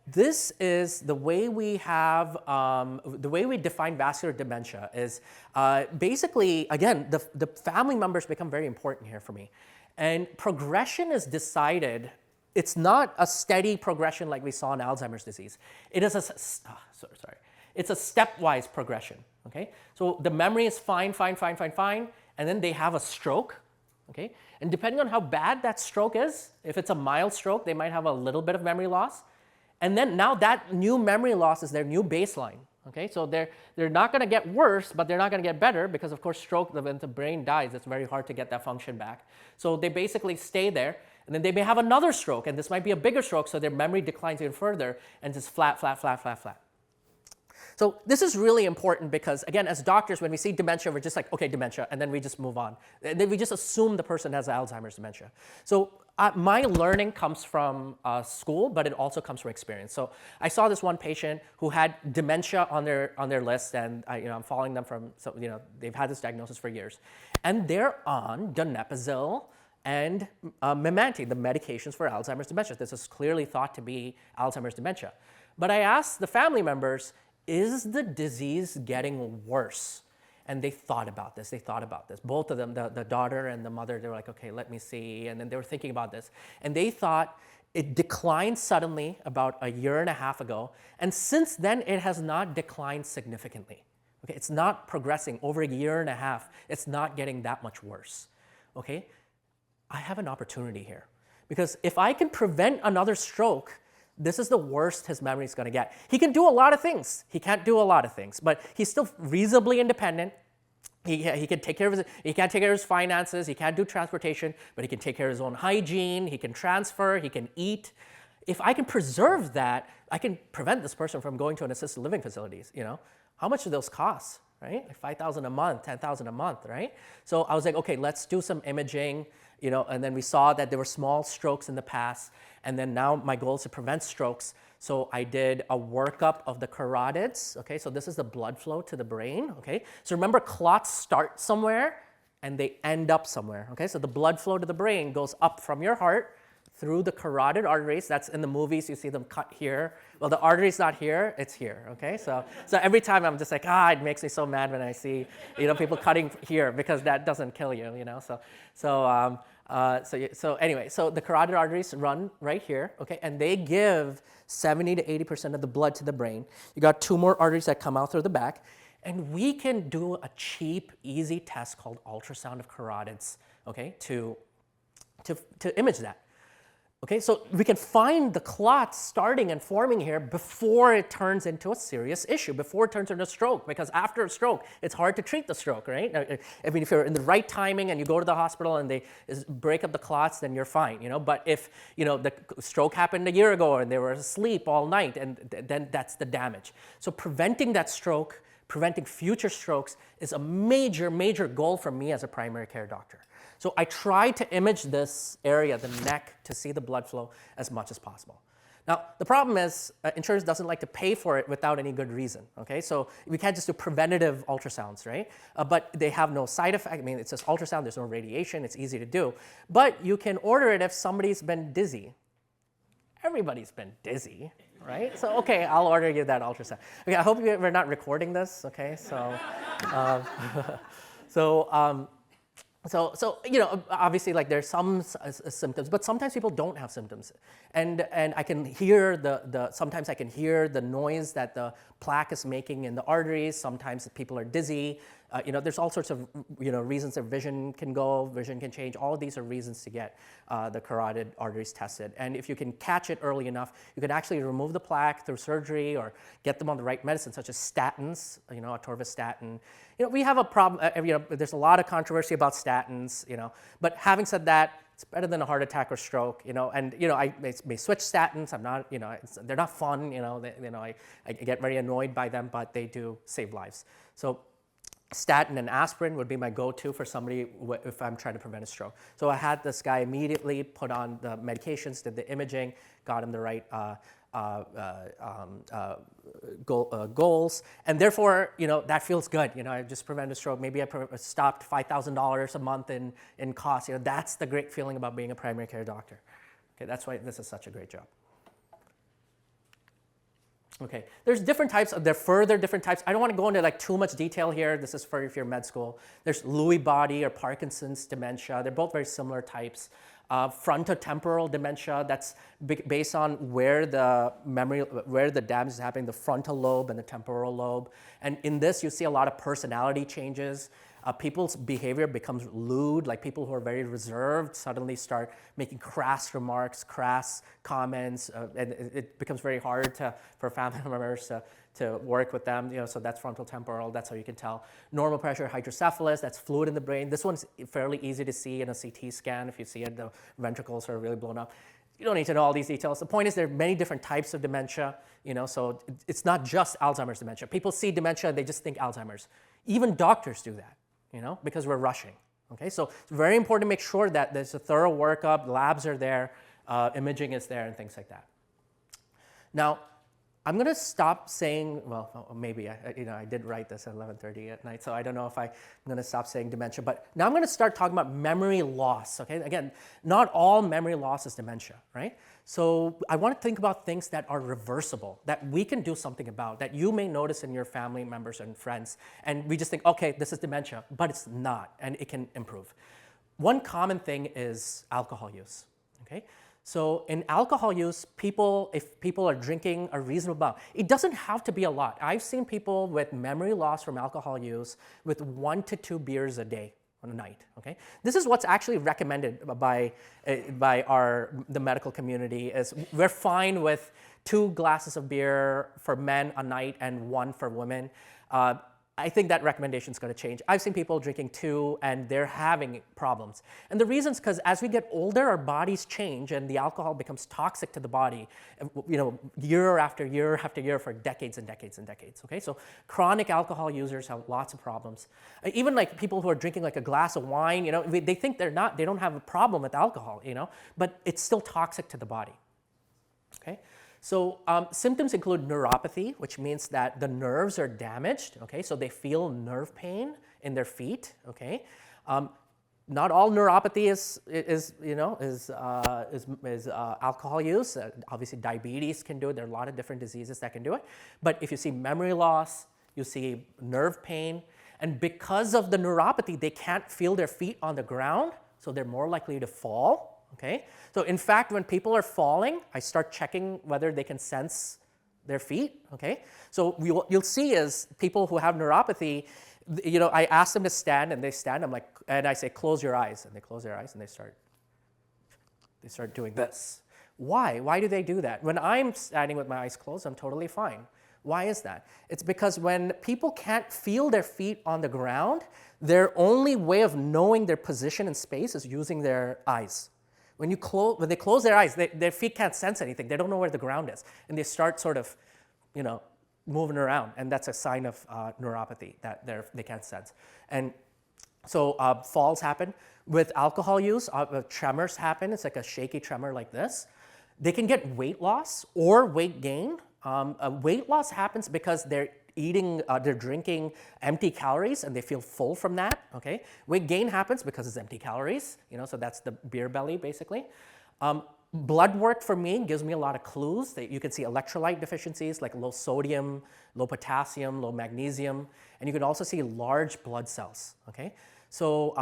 This is the way we have, the way we define vascular dementia is basically, again, the family members become very important here for me. And progression is decided. It's not a steady progression like we saw in Alzheimer's disease. It is it's a stepwise progression, okay? So the memory is fine, and then they have a stroke, okay? And depending on how bad that stroke is, if it's a mild stroke, they might have a little bit of memory loss. And then now that new memory loss is their new baseline, okay? So they're not gonna get worse, but they're not gonna get better, because of course stroke, when the brain dies, it's very hard to get that function back. So they basically stay there. And then they may have another stroke, and this might be a bigger stroke, so their memory declines even further, and it's flat. So this is really important because, again, as doctors, when we see dementia, we're just like, okay, dementia, and then we just move on. And then we just assume the person has Alzheimer's dementia. So my learning comes from school, but it also comes from experience. So I saw this one patient who had dementia on their list, and I'm following them they've had this diagnosis for years. And they're on donepezil and memantine, the medications for Alzheimer's dementia. This is clearly thought to be Alzheimer's dementia. But I asked the family members, is the disease getting worse? And they thought about this. Both of them, the daughter and the mother, they were like, okay, let me see. And then they were thinking about this. And they thought it declined suddenly about a year and a half ago. And since then, it has not declined significantly. Okay, it's not progressing over a year and a half. It's not getting that much worse. Okay? I have an opportunity here, because if I can prevent another stroke, this is the worst his memory is going to get. He can do a lot of things. He can't do a lot of things, but he's still reasonably independent. He can take care of he can't take care of his finances. He can't do transportation, but he can take care of his own hygiene. He can transfer. He can eat. If I can preserve that, I can prevent this person from going to an assisted living facilities. How much do those cost? Right? Like $5,000 a month, $10,000 a month, right? So I was like, okay, let's do some imaging, and then we saw that there were small strokes in the past, and then now my goal is to prevent strokes. So I did a workup of the carotids, okay? So this is the blood flow to the brain, okay? So remember, clots start somewhere and they end up somewhere, okay? So the blood flow to the brain goes up from your heart through the carotid arteries. That's in the movies, you see them cut here. Well, the artery's not here, it's here, okay? So every time I'm just like, it makes me so mad when I see, people cutting here, because that doesn't kill you, So anyway, so the carotid arteries run right here, okay? And they give 70 to 80% of the blood to the brain. You got two more arteries that come out through the back. And we can do a cheap, easy test called ultrasound of carotids, okay, to image that. Okay, so we can find the clots starting and forming here before it turns into a serious issue, before it turns into a stroke, because after a stroke, it's hard to treat the stroke, right? I mean, if you're in the right timing and you go to the hospital and they break up the clots, then you're fine, But if, the stroke happened a year ago and they were asleep all night, and then that's the damage. So preventing that stroke, preventing future strokes is a major, major goal for me as a primary care doctor. So I try to image this area, the neck, to see the blood flow as much as possible. Now, the problem is insurance doesn't like to pay for it without any good reason, okay? So we can't just do preventative ultrasounds, right? But they have no side effect. I mean, it's just ultrasound, there's no radiation, it's easy to do. But you can order it if somebody's been dizzy. Everybody's been dizzy, right? So, okay, I'll order you that ultrasound. Okay, I hope we're not recording this, okay? So, you know, obviously, like there's some symptoms, but sometimes people don't have symptoms, and I can hear sometimes I can hear the noise that the plaque is making in the arteries. Sometimes people are dizzy. You know, there's all sorts of reasons their vision can go, vision can change. All of these are reasons to get the carotid arteries tested. And if you can catch it early enough, you can actually remove the plaque through surgery or get them on the right medicine, such as statins. You know, atorvastatin. You know, we have a problem. There's a lot of controversy about statins. You know, but having said that, it's better than a heart attack or stroke. You know, and I may switch statins. I'm not. They're not fun. I get very annoyed by them, but they do save lives. So statin and aspirin would be my go-to for somebody if I'm trying to prevent a stroke. So I had this guy immediately put on the medications, did the imaging, got him the right goals, and therefore, that feels good. I just prevented a stroke. Maybe I stopped $5,000 a month in costs. That's the great feeling about being a primary care doctor. Okay, that's why this is such a great job. Okay, there's different types. There are further different types. I don't want to go into like too much detail here. This is for if you're med school. There's Lewy body or Parkinson's dementia. They're both very similar types. Frontotemporal dementia, that's based on where the damage is happening, the frontal lobe and the temporal lobe. And in this, you see a lot of personality changes. People's behavior becomes lewd, like people who are very reserved suddenly start making crass remarks, crass comments, and it becomes very hard for family members to work with them. So that's frontal temporal, that's how you can tell. Normal pressure hydrocephalus, that's fluid in the brain. This one's fairly easy to see in a CT scan. If you see it, the ventricles are really blown up. You don't need to know all these details. The point is there are many different types of dementia, so it's not just Alzheimer's dementia. People see dementia, they just think Alzheimer's. Even doctors do that. Because we're rushing, okay? So it's very important to make sure that there's a thorough workup, labs are there, imaging is there, and things like that. Now, I'm going to stop saying, well, maybe, I did write this at 11:30 at night, so I don't know if I'm going to stop saying dementia, but now I'm going to start talking about memory loss, okay? Again, not all memory loss is dementia, right? So I want to think about things that are reversible, that we can do something about, that you may notice in your family members and friends, and we just think, okay, this is dementia, but it's not, and it can improve. One common thing is alcohol use, okay? So in alcohol use, if people are drinking a reasonable amount, it doesn't have to be a lot. I've seen people with memory loss from alcohol use with 1 to 2 beers a day on a night, okay? This is what's actually recommended by the medical community. Is we're fine with 2 glasses of beer for men a night and 1 for women. I think that recommendation is going to change. I've seen people drinking 2 and they're having problems. And the reason is because as we get older, our bodies change and the alcohol becomes toxic to the body, year after year after year for decades and decades and decades, okay? So chronic alcohol users have lots of problems. Even like people who are drinking like a glass of wine, they think they don't have a problem with alcohol, but it's still toxic to the body, okay? So symptoms include neuropathy, which means that the nerves are damaged, okay? So they feel nerve pain in their feet, okay? Not all neuropathy is alcohol use. Obviously, diabetes can do it. There are a lot of different diseases that can do it. But if you see memory loss, you see nerve pain, and because of the neuropathy, they can't feel their feet on the ground, so they're more likely to fall. Okay, so in fact, when people are falling, I start checking whether they can sense their feet. Okay, so you'll see is people who have neuropathy, I ask them to stand and they stand. And I say, close your eyes, and they close their eyes and they start doing this. Why? Why do they do that? When I'm standing with my eyes closed, I'm totally fine. Why is that? It's because when people can't feel their feet on the ground, their only way of knowing their position in space is using their eyes. When they close their eyes, their feet can't sense anything. They don't know where the ground is. And they start sort of, moving around, and that's a sign of neuropathy that they can't sense. And so falls happen. With alcohol use, tremors happen. It's like a shaky tremor like this. They can get weight loss or weight gain. Weight loss happens because they're drinking empty calories and they feel full from that, okay? Weight gain happens because it's empty calories, so that's the beer belly basically. Blood work for me gives me a lot of clues that you can see electrolyte deficiencies like low sodium, low potassium, low magnesium, and you can also see large blood cells, okay? So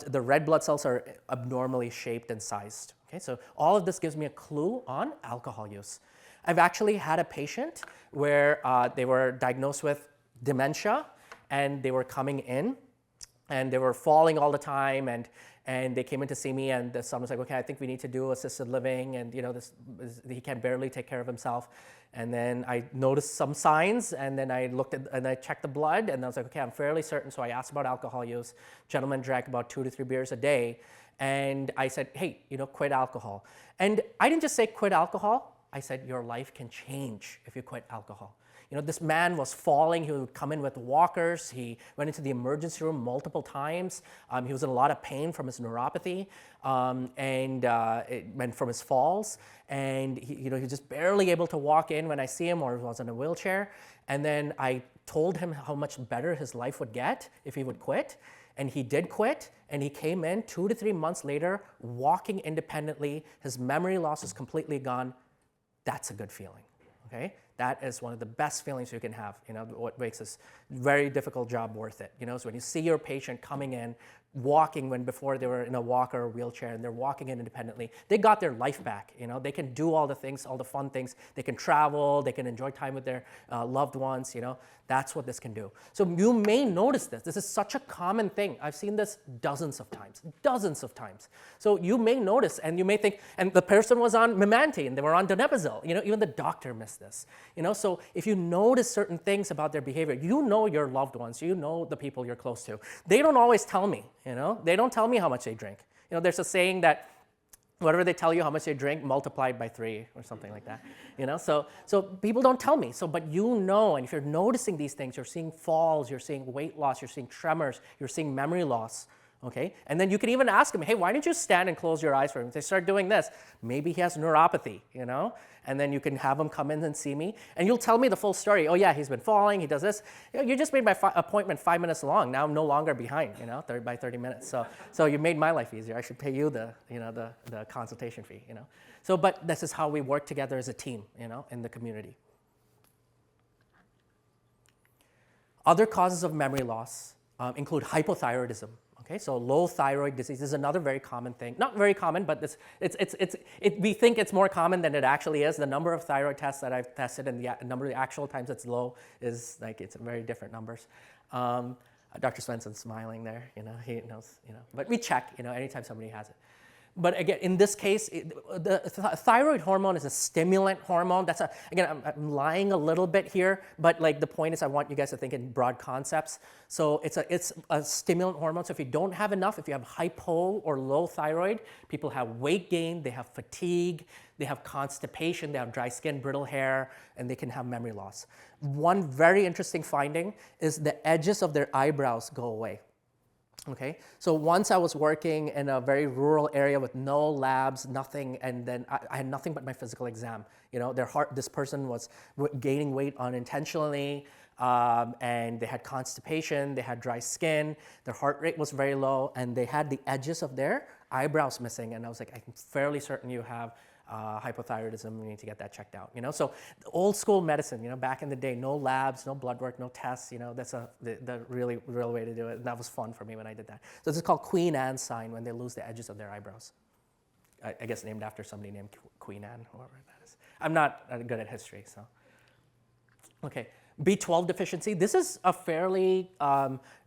the red blood cells are abnormally shaped and sized, okay? So all of this gives me a clue on alcohol use. I've actually had a patient where they were diagnosed with dementia and they were coming in and they were falling all the time and they came in to see me and someone was like, okay, I think we need to do assisted living and he can barely take care of himself. And then I noticed some signs and then I looked at and I checked the blood and I was like, okay, I'm fairly certain. So I asked about alcohol use. Gentleman drank about 2 to 3 beers a day. And I said, hey, quit alcohol. And I didn't just say quit alcohol. I said, your life can change if you quit alcohol. This man was falling. He would come in with walkers. He went into the emergency room multiple times. He was in a lot of pain from his neuropathy and from his falls. And he was just barely able to walk in when I see him, or he was in a wheelchair. And then I told him how much better his life would get if he would quit. And he did quit, and he came in 2 to 3 months later, walking independently. His memory loss is completely gone. That's a good feeling, okay? That is one of the best feelings you can have, what makes this very difficult job worth it. So when you see your patient coming in, walking when before they were in a walker or wheelchair and they're walking in independently, they got their life back. They can do all the things, all the fun things. They can travel, they can enjoy time with their loved ones, That's what this can do. So you may notice this. This is such a common thing. I've seen this dozens of times. So you may notice and you may think, and the person was on memantine, they were on donepezil. Even the doctor missed this. So if you notice certain things about their behavior, your loved ones, the people you're close to. They don't always tell me, They don't tell me how much they drink. There's a saying that whatever they tell you how much they drink, multiplied by 3 or something like that. So people don't tell me. But and if you're noticing these things, you're seeing falls, you're seeing weight loss, you're seeing tremors, you're seeing memory loss. Okay, and then you can even ask him, hey, why don't you stand and close your eyes for him? If they start doing this, maybe he has neuropathy, And then you can have him come in and see me, and you'll tell me the full story. Oh yeah, he's been falling, he does this. You just made my appointment 5 minutes long. Now I'm no longer behind, by 30 minutes. So you made my life easier. I should pay you the consultation fee, So, but this is how we work together as a team, in the community. Other causes of memory loss include hypothyroidism. Okay, so low thyroid disease is another very common thing. Not very common, but we think it's more common than it actually is. The number of thyroid tests that I've tested and the number of actual times it's low is it's very different numbers. Dr. Swensson's smiling there, he knows, But we check, anytime somebody has it. But again, in this case, the thyroid hormone is a stimulant hormone. Again, I'm lying a little bit here, but the point is I want you guys to think in broad concepts. So it's a stimulant hormone. So if you don't have enough, if you have hypo or low thyroid, people have weight gain, they have fatigue, they have constipation, they have dry skin, brittle hair, and they can have memory loss. One very interesting finding is the edges of their eyebrows go away. Okay, so once I was working in a very rural area with no labs, nothing, and then I had nothing but my physical exam. This person was gaining weight unintentionally, and they had constipation, they had dry skin, their heart rate was very low, and they had the edges of their eyebrows missing. And I was like, I'm fairly certain you have hypothyroidism, we need to get that checked out. So old school medicine, back in the day, no labs, no blood work, no tests, that's the really real way to do it. And that was fun for me when I did that. So this is called Queen Anne sign, when they lose the edges of their eyebrows. I guess named after somebody named Queen Anne, whoever that is. I'm not good at history, so. Okay, B12 deficiency. This is a fairly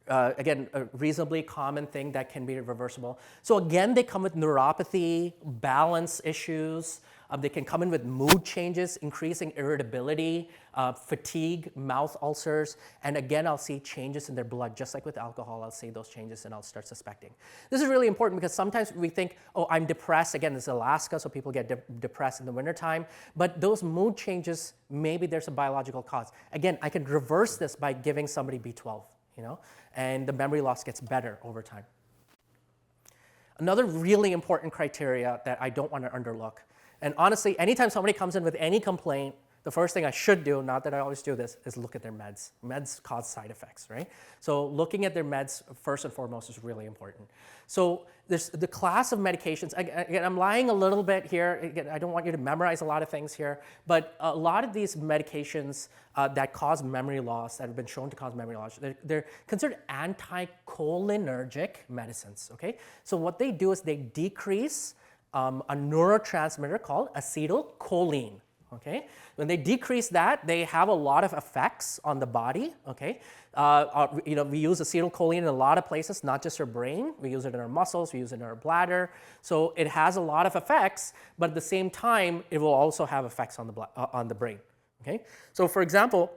Again, a reasonably common thing that can be reversible. So again, they come with neuropathy, balance issues. They can come in with mood changes, increasing irritability, fatigue, mouth ulcers, and again, I'll see changes in their blood. Just like with alcohol, I'll see those changes and I'll start suspecting. This is really important because sometimes we think, oh, I'm depressed. Again, this is Alaska, so people get depressed in the wintertime. But those mood changes, maybe there's a biological cause. Again, I can reverse this by giving somebody B12, and the memory loss gets better over time. Another really important criteria that I don't want to underlook. And honestly, anytime somebody comes in with any complaint, the first thing I should do, not that I always do this, is look at their meds. Meds cause side effects, right? So looking at their meds first and foremost is really important. So there's the class of medications. Again, I'm lying a little bit here. Again, I don't want you to memorize a lot of things here, but a lot of these medications that cause memory loss, that have been shown to cause memory loss, they're considered anticholinergic medicines, okay? So what they do is they decrease a neurotransmitter called acetylcholine. Okay, when they decrease that, they have a lot of effects on the body. Okay, we use acetylcholine in a lot of places, not just our brain. We use it in our muscles. We use it in our bladder. So it has a lot of effects, but at the same time, it will also have effects on the brain. Okay, so for example,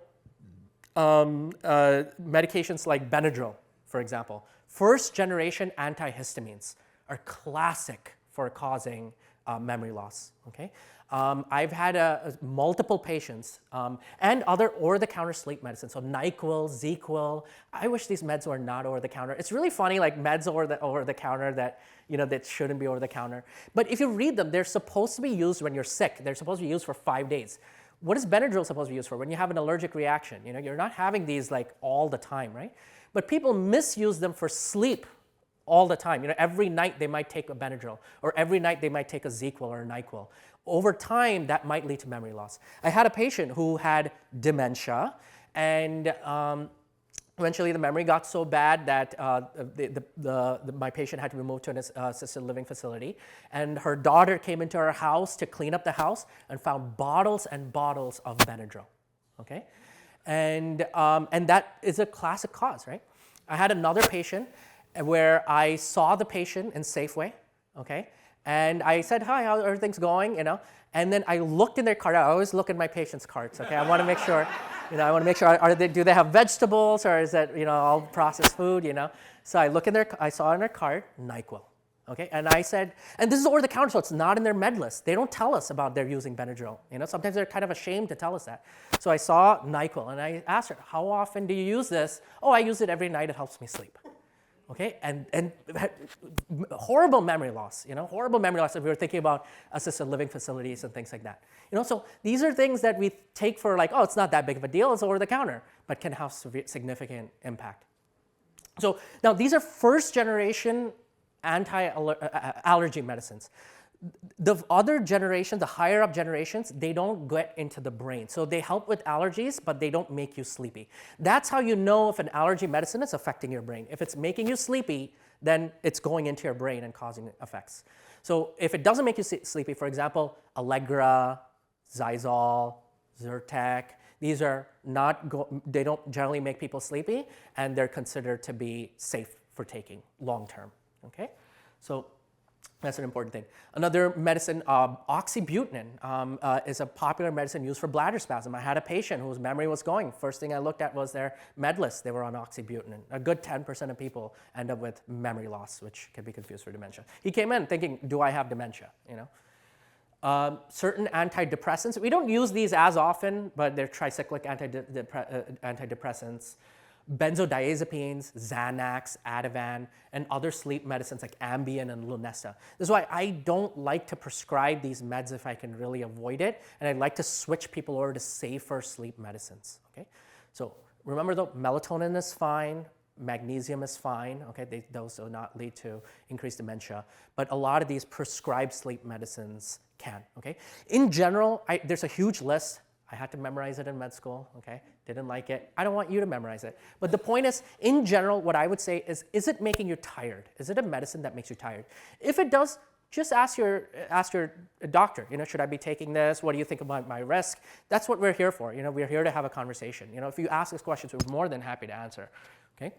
medications like Benadryl, for example, first-generation antihistamines are classic for causing memory loss. Okay. I've had multiple patients and other over-the-counter sleep medicines, so NyQuil, ZQuil. I wish these meds were not over-the-counter. It's really funny, like meds over-the-counter that that shouldn't be over-the-counter. But if you read them, they're supposed to be used when you're sick. They're supposed to be used for 5 days. What is Benadryl supposed to be used for? When you have an allergic reaction. You're not having these like all the time, right? But people misuse them for sleep all the time. Every night they might take a Benadryl, or every night they might take a ZQuil or a NyQuil. Over time, that might lead to memory loss. I had a patient who had dementia, and eventually the memory got so bad that my patient had to be moved to an assisted living facility, and her daughter came into our house to clean up the house and found bottles and bottles of Benadryl. Okay, and that is a classic cause, right? I had another patient where I saw the patient in Safeway, okay? And I said, hi, how are things going, And then I looked in their cart. I always look at my patients' carts, okay? I want to make sure, do they have vegetables, or is that, all processed food, So I saw in their cart, NyQuil, okay? And I said, and this is over the counter, so it's not in their med list. They don't tell us about their using Benadryl, Sometimes they're kind of ashamed to tell us that. So I saw NyQuil, and I asked her, how often do you use this? Oh, I use it every night. It helps me sleep. Okay, and horrible memory loss, horrible memory loss if we were thinking about assisted living facilities and things like that. So these are things that we take for like, oh, it's not that big of a deal, it's over the counter, but can have significant impact. So now these are first generation anti-allergy medicines. The other generations, the higher up generations, they don't get into the brain. So they help with allergies, but they don't make you sleepy. That's how you know if an allergy medicine is affecting your brain. If it's making you sleepy, then it's going into your brain and causing effects. So if it doesn't make you sleepy, for example, Allegra, Zylol, Zyrtec, these are they don't generally make people sleepy, and they're considered to be safe for taking long term, okay? So that's an important thing. Another medicine, oxybutynin, is a popular medicine used for bladder spasm. I had a patient whose memory was going. First thing I looked at was their med list. They were on oxybutynin. A good 10% of people end up with memory loss, which can be confused for dementia. He came in thinking, do I have dementia? Certain antidepressants, we don't use these as often, but they're tricyclic antidepressants. Benzodiazepines, Xanax, Ativan, and other sleep medicines like Ambien and Lunesta. This is why I don't like to prescribe these meds if I can really avoid it, and I'd like to switch people over to safer sleep medicines, okay? So remember though, melatonin is fine, magnesium is fine, okay? Those will not lead to increased dementia, but a lot of these prescribed sleep medicines can, okay? In general, there's a huge list. I had to memorize it in med school, okay? Didn't like it. I don't want you to memorize it. But the point is, in general, what I would say is it making you tired? Is it a medicine that makes you tired? If it does, just ask your doctor, should I be taking this? What do you think about my risk? That's what we're here for. We're here to have a conversation. If you ask us questions, we're more than happy to answer, okay?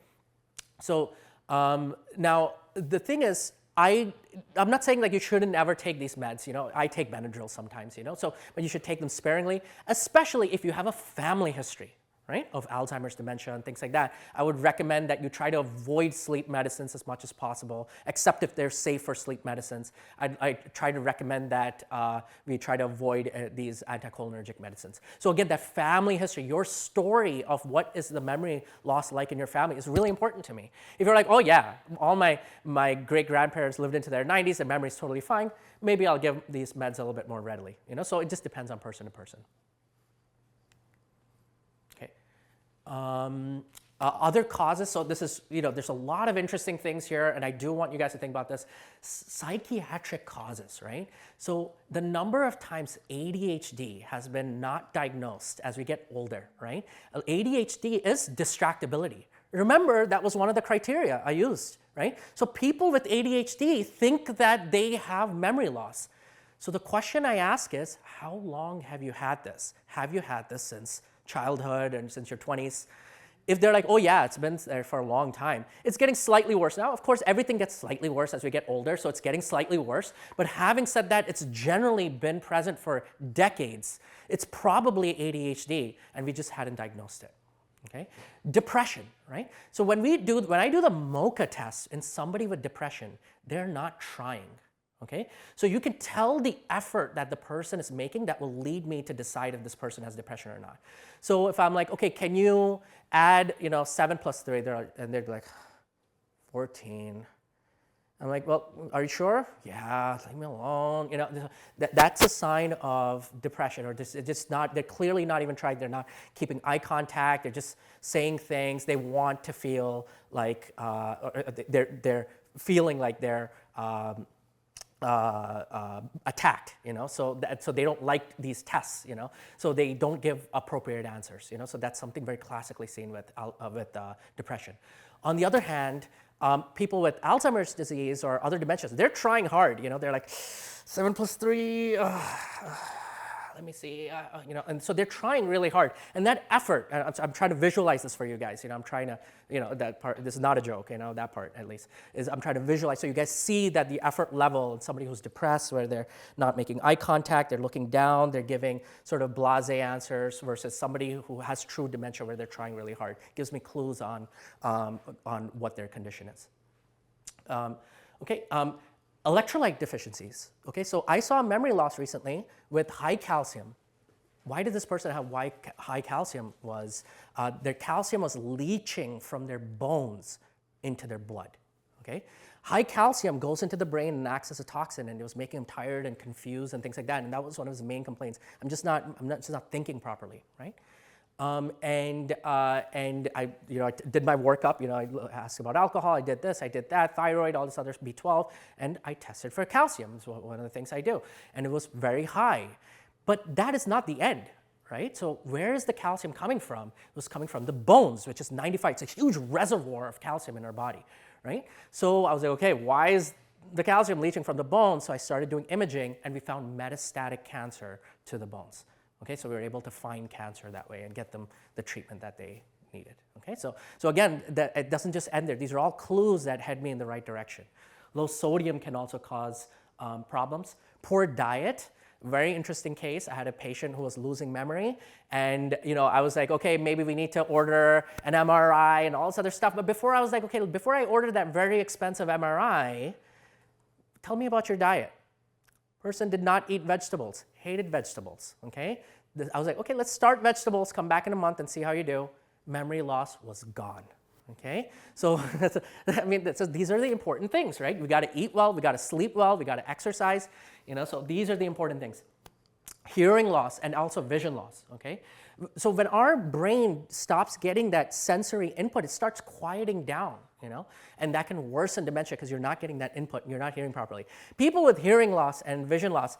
So now the thing is, I'm not saying like you shouldn't ever take these meds. I take Benadryl sometimes. But you should take them sparingly, especially if you have a family history, right, of Alzheimer's, dementia, and things like that. I would recommend that you try to avoid sleep medicines as much as possible, except if they're safe for sleep medicines. I try to recommend that we try to avoid these anticholinergic medicines. So again, that family history, your story of what is the memory loss like in your family is really important to me. If you're like, oh yeah, all my great-grandparents lived into their 90s and memory's totally fine, maybe I'll give these meds a little bit more readily. So it just depends on person to person. Other causes, so this is, there's a lot of interesting things here, and I do want you guys to think about this. Psychiatric causes, right? So the number of times ADHD has been not diagnosed as we get older, right? ADHD is distractibility. Remember, that was one of the criteria I used, right? So people with ADHD think that they have memory loss. So the question I ask is, how long have you had this? Have you had this since childhood and since your 20s? If they're like, oh yeah, it's been there for a long time, it's getting slightly worse. Now, of course, everything gets slightly worse as we get older, so it's getting slightly worse. But having said that, it's generally been present for decades. It's probably ADHD, and we just hadn't diagnosed it. Okay? Depression, right? So when I do the MoCA test in somebody with depression, they're not trying. Okay? So you can tell the effort that the person is making that will lead me to decide if this person has depression or not. So if I'm like, okay, can you add 7 plus 3, and they're like 14. I'm like, well, are you sure? Yeah, leave me alone. That's a sign of depression, or they're clearly not even trying. They're not keeping eye contact. They're just saying things. They want to feel like they're feeling like they're attacked, so they don't like these tests, so they don't give appropriate answers, so that's something very classically seen with depression. On the other hand, people with Alzheimer's disease or other dementias, they're trying hard, they're like 7 plus 3, let me see, and so they're trying really hard. And that effort, I'm trying to visualize this for you guys, I'm trying to, that part, this is not a joke, that part at least, is I'm trying to visualize so you guys see that the effort level in somebody who's depressed, where they're not making eye contact, they're looking down, they're giving sort of blasé answers, versus somebody who has true dementia where they're trying really hard. Gives me clues on what their condition is. Electrolyte deficiencies. Okay, so I saw memory loss recently with high calcium. Why did this person have high calcium? Their calcium was leaching from their bones into their blood. Okay, high calcium goes into the brain and acts as a toxin, and it was making him tired and confused and things like that. And that was one of his main complaints. I'm just not thinking properly, right? And I did my workup. I asked about alcohol. I did this. I did that. Thyroid, all this other B12, and I tested for calcium. It's one of the things I do, and it was very high. But that is not the end, right? So where is the calcium coming from? It was coming from the bones, which is 95. It's a huge reservoir of calcium in our body, right? So I was like, okay, why is the calcium leaching from the bones? So I started doing imaging, and we found metastatic cancer to the bones. Okay, so we were able to find cancer that way and get them the treatment that they needed. Okay, so again, it doesn't just end there. These are all clues that head me in the right direction. Low sodium can also cause problems. Poor diet, very interesting case. I had a patient who was losing memory, and I was like, okay, maybe we need to order an MRI and all this other stuff. But before I was like, okay, before I order that very expensive MRI, tell me about your diet. Person did not eat vegetables, hated vegetables, okay? I was like, okay, let's start vegetables, come back in a month and see how you do. Memory loss was gone, okay? So, these are the important things, right? We gotta eat well, we gotta sleep well, we gotta exercise, so these are the important things. Hearing loss and also vision loss, okay? So when our brain stops getting that sensory input, it starts quieting down, and that can worsen dementia because you're not getting that input and you're not hearing properly. People with hearing loss and vision loss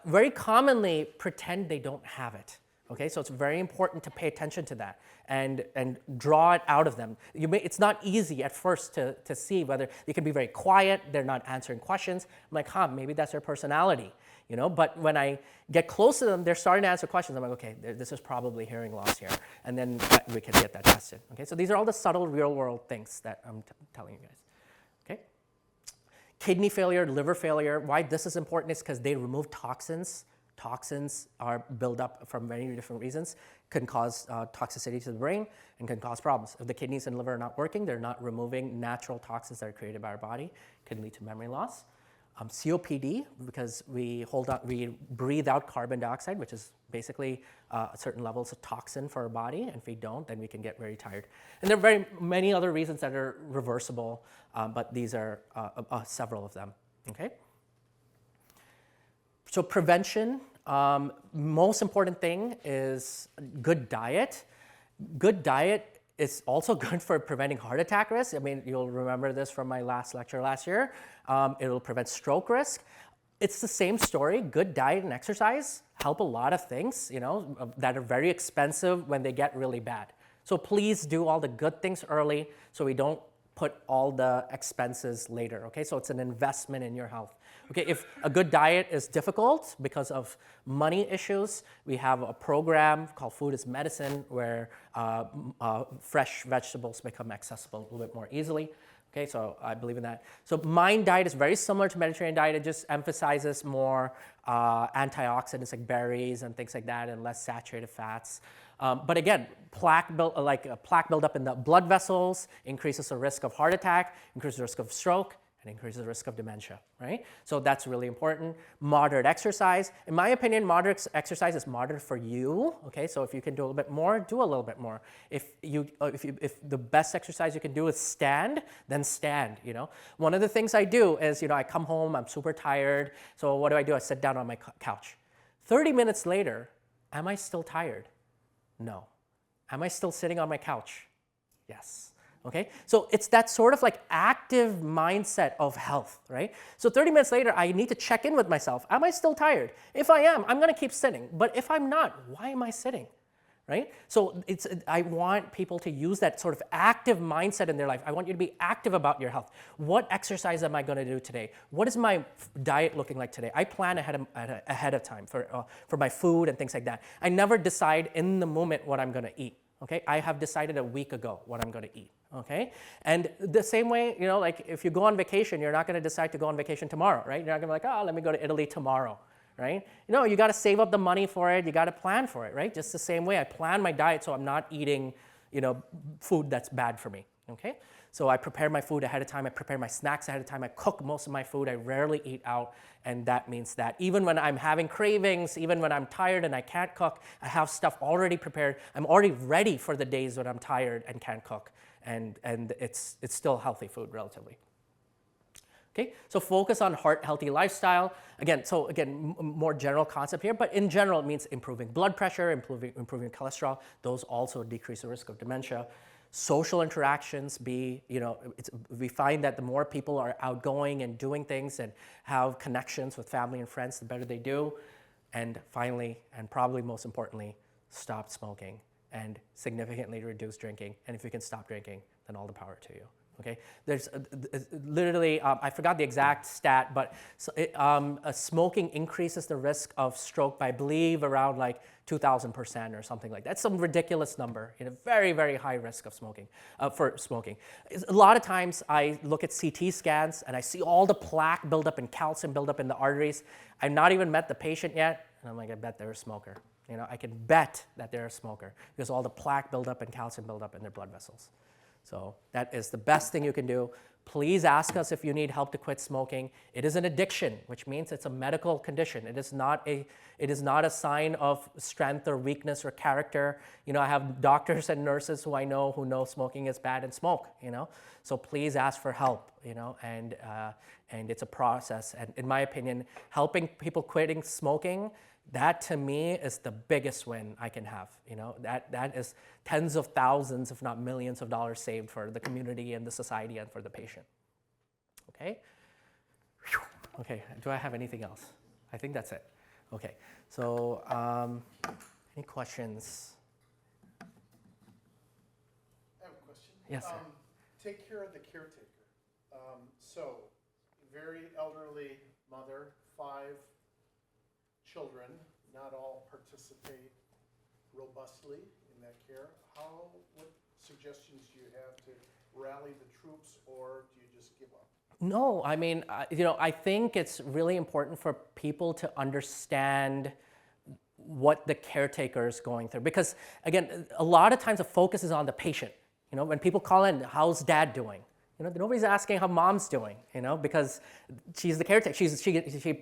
very commonly pretend they don't have it. Okay, so it's very important to pay attention to that and draw it out of them. It's not easy at first to see whether they can be very quiet, they're not answering questions. I'm like, maybe that's their personality. But when I get close to them, they're starting to answer questions. I'm like, okay, this is probably hearing loss here. And then we can get that tested. Okay, so these are all the subtle real world things that I'm telling you guys. Okay. Kidney failure, liver failure, why this is important is because they remove toxins. Toxins are built up from many different reasons, can cause toxicity to the brain and can cause problems. If the kidneys and liver are not working, they're not removing natural toxins that are created by our body, can lead to memory loss. COPD, because we breathe out carbon dioxide, which is basically certain levels of toxin for our body, and if we don't, then we can get very tired. And there are very many other reasons that are reversible, but these are several of them, okay? So prevention, most important thing is good diet. Good diet is also good for preventing heart attack risk. I mean, you'll remember this from my last lecture last year. It'll prevent stroke risk. It's the same story. Good diet and exercise help a lot of things, that are very expensive when they get really bad. So please do all the good things early so we don't put all the expenses later, okay? So it's an investment in your health. Okay, if a good diet is difficult because of money issues, we have a program called Food is Medicine where fresh vegetables become accessible a little bit more easily. Okay, so I believe in that. So Mind diet is very similar to Mediterranean diet. It just emphasizes more antioxidants like berries and things like that and less saturated fats. But again, plaque buildup in the blood vessels increases the risk of heart attack, increases the risk of stroke, and increases the risk of dementia, right? So that's really important. Moderate exercise. In my opinion, moderate exercise is moderate for you, okay? So if you can do a little bit more, do a little bit more. If the best exercise you can do is stand, then stand, One of the things I do is, I come home, I'm super tired, so what do? I sit down on my couch. 30 minutes later, am I still tired? No. Am I still sitting on my couch? Yes. Okay, so it's that sort of like active mindset of health, right? So 30 minutes later, I need to check in with myself. Am I still tired? If I am, I'm gonna keep sitting. But if I'm not, why am I sitting, right? So I want people to use that sort of active mindset in their life. I want you to be active about your health. What exercise am I gonna do today? What is my diet looking like today? I plan ahead of time for my food and things like that. I never decide in the moment what I'm gonna eat. Okay, I have decided a week ago what I'm going to eat. Okay, and the same way, like if you go on vacation, you're not going to decide to go on vacation tomorrow, right? You're not going to be like, oh, let me go to Italy tomorrow, right? You got to save up the money for it. You got to plan for it, right? Just the same way I plan my diet so I'm not eating, food that's bad for me. Okay, so I prepare my food ahead of time. I prepare my snacks ahead of time. I cook most of my food. I rarely eat out, and that means that even when I'm having cravings, even when I'm tired and I can't cook, I have stuff already prepared. I'm already ready for the days when I'm tired and can't cook, and it's still healthy food relatively. Okay, so focus on heart-healthy lifestyle. Again, more general concept here, but in general, it means improving blood pressure, improving cholesterol. Those also decrease the risk of dementia. Social interactions, we find that the more people are outgoing and doing things and have connections with family and friends, the better they do. And finally, and probably most importantly, stop smoking and significantly reduce drinking. And if you can stop drinking, then all the power to you. Okay, there's literally, I forgot the exact stat, but smoking increases the risk of stroke by, I believe, around like 2,000% or something like that. That's some ridiculous number, very, very high risk of smoking, for smoking. A lot of times I look at CT scans and I see all the plaque buildup and calcium buildup in the arteries. I've not even met the patient yet, and I'm like, I bet they're a smoker. I can bet that they're a smoker because all the plaque buildup and calcium buildup in their blood vessels. So that is the best thing you can do. Please ask us if you need help to quit smoking. It is an addiction, which means it's a medical condition. It is not a sign of strength or weakness or character. I have doctors and nurses who I know who know smoking is bad and smoke. So please ask for help. And it's a process. And in my opinion, helping people quitting smoking, that to me is the biggest win I can have. That is tens of thousands, if not millions of dollars saved for the community and the society and for the patient. Okay? Okay, do I have anything else? I think that's it. Okay, so any questions? I have a question. Yes, sir. Take care of the caretaker. So, very elderly mother, 5 children, not all participate robustly in that care. What suggestions do you have to rally the troops, or do you just give up? No, I mean, I think it's really important for people to understand what the caretaker is going through. Because again, a lot of times the focus is on the patient. When people call in, how's dad doing? Nobody's asking how mom's doing, because she's the caretaker.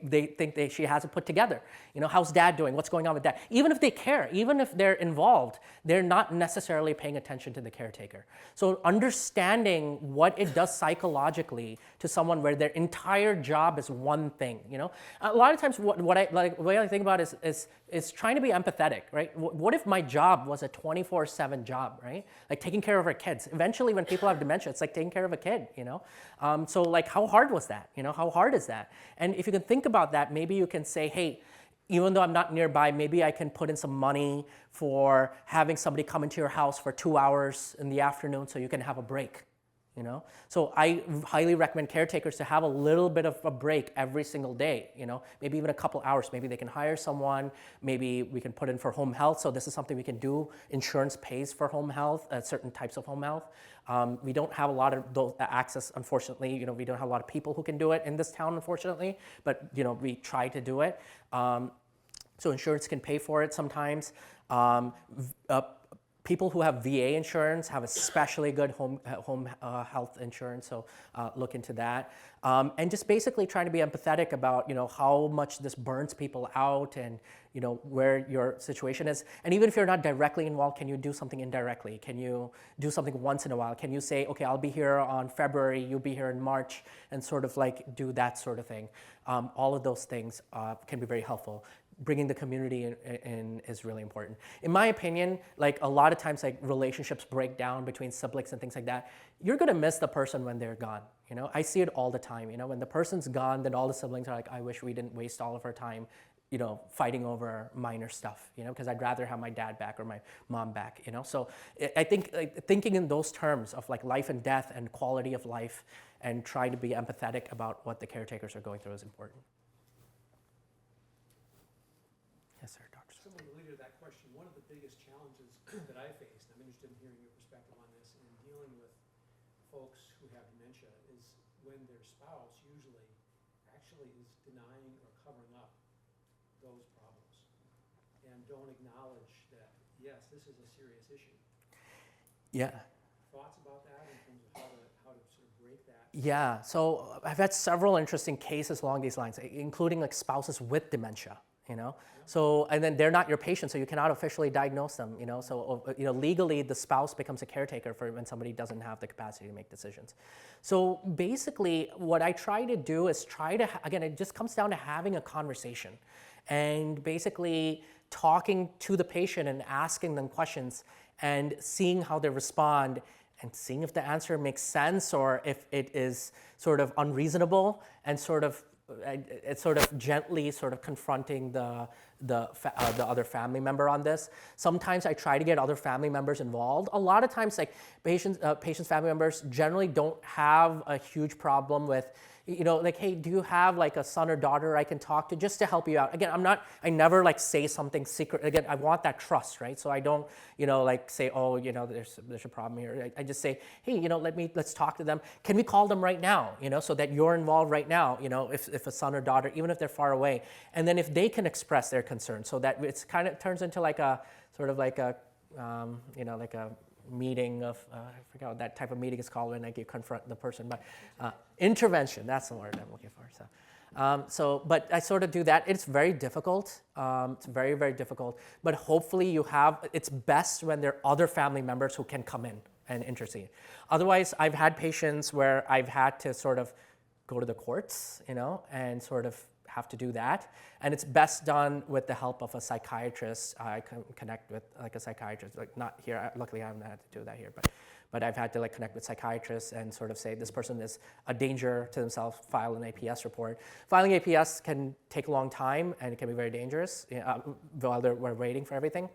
They think she has it put together. How's dad doing? What's going on with dad? Even if they care, even if they're involved, they're not necessarily paying attention to the caretaker. So understanding what it does psychologically to someone where their entire job is one thing, A lot of times the way I think about it is trying to be empathetic, right? What if my job was a 24/7 job, right? Like taking care of our kids. Eventually when people have dementia, it's like taking care of a kid, So like how hard was that? How hard is that? And if you can think about that, maybe you can say, hey, even though I'm not nearby, maybe I can put in some money for having somebody come into your house for 2 hours in the afternoon so you can have a break. So I highly recommend caretakers to have a little bit of a break every single day, maybe even a couple hours. Maybe they can hire someone, maybe we can put in for home health. So this is something we can do. Insurance pays for home health, certain types of home health. We don't have a lot of those access, unfortunately. We don't have a lot of people who can do it in this town, unfortunately, but we try to do it. So insurance can pay for it sometimes. People who have VA insurance have especially good home health insurance, so look into that. And just basically trying to be empathetic about how much this burns people out and where your situation is. And even if you're not directly involved, can you do something indirectly? Can you do something once in a while? Can you say, okay, I'll be here on February, you'll be here in March, and sort of like do that sort of thing. All of those things can be very helpful. Bringing the community in is really important. In my opinion, like a lot of times like relationships break down between siblings and things like that. You're gonna miss the person when they're gone. I see it all the time. When the person's gone, then all the siblings are like, I wish we didn't waste all of our time fighting over minor stuff, because I'd rather have my dad back or my mom back, So I think thinking in those terms of like life and death and quality of life and trying to be empathetic about what the caretakers are going through is important. Yes, sir, Dr. Somewhat related to that question, one of the biggest challenges that I faced, I'm interested in hearing your perspective on this, in dealing with folks who have dementia, is when their spouse usually actually is denying or covering up those problems and don't acknowledge that, yes, this is a serious issue. Yeah. Thoughts about that in terms of how to sort of break that? Yeah, so I've had several interesting cases along these lines, including like spouses with dementia. So, and then they're not your patient, so you cannot officially diagnose them, So, legally the spouse becomes a caretaker for when somebody doesn't have the capacity to make decisions. So basically what I try to do is again, it just comes down to having a conversation and basically talking to the patient and asking them questions and seeing how they respond and seeing if the answer makes sense or if it is sort of unreasonable and it's sort of gently sort of confronting the other family member on this. Sometimes I try to get other family members involved. A lot of times, like patients' family members generally don't have a huge problem with, like, hey, do you have like a son or daughter I can talk to just to help you out? Again, I never like say something secret. Again, I want that trust, right? So I don't, like say, oh, there's a problem here. I just say, hey, let's talk to them. Can we call them right now? So that you're involved right now, if a son or daughter, even if they're far away. And then if they can express their concern, so that it's kind of turns into like a sort of like a, like a meeting of, I forget what that type of meeting is called when you confront the person, but intervention, that's the word I'm looking for. But I sort of do that. It's very difficult. It's very, very difficult. But hopefully it's best when there are other family members who can come in and intercede. Otherwise, I've had patients where I've had to sort of go to the courts, and sort of have to do that. And it's best done with the help of a psychiatrist. I can connect with like a psychiatrist, like not here. Luckily, I haven't had to do that here, but I've had to like connect with psychiatrists and sort of say this person is a danger to themselves, file an APS report. Filing APS can take a long time and it can be very dangerous while we're waiting for everything.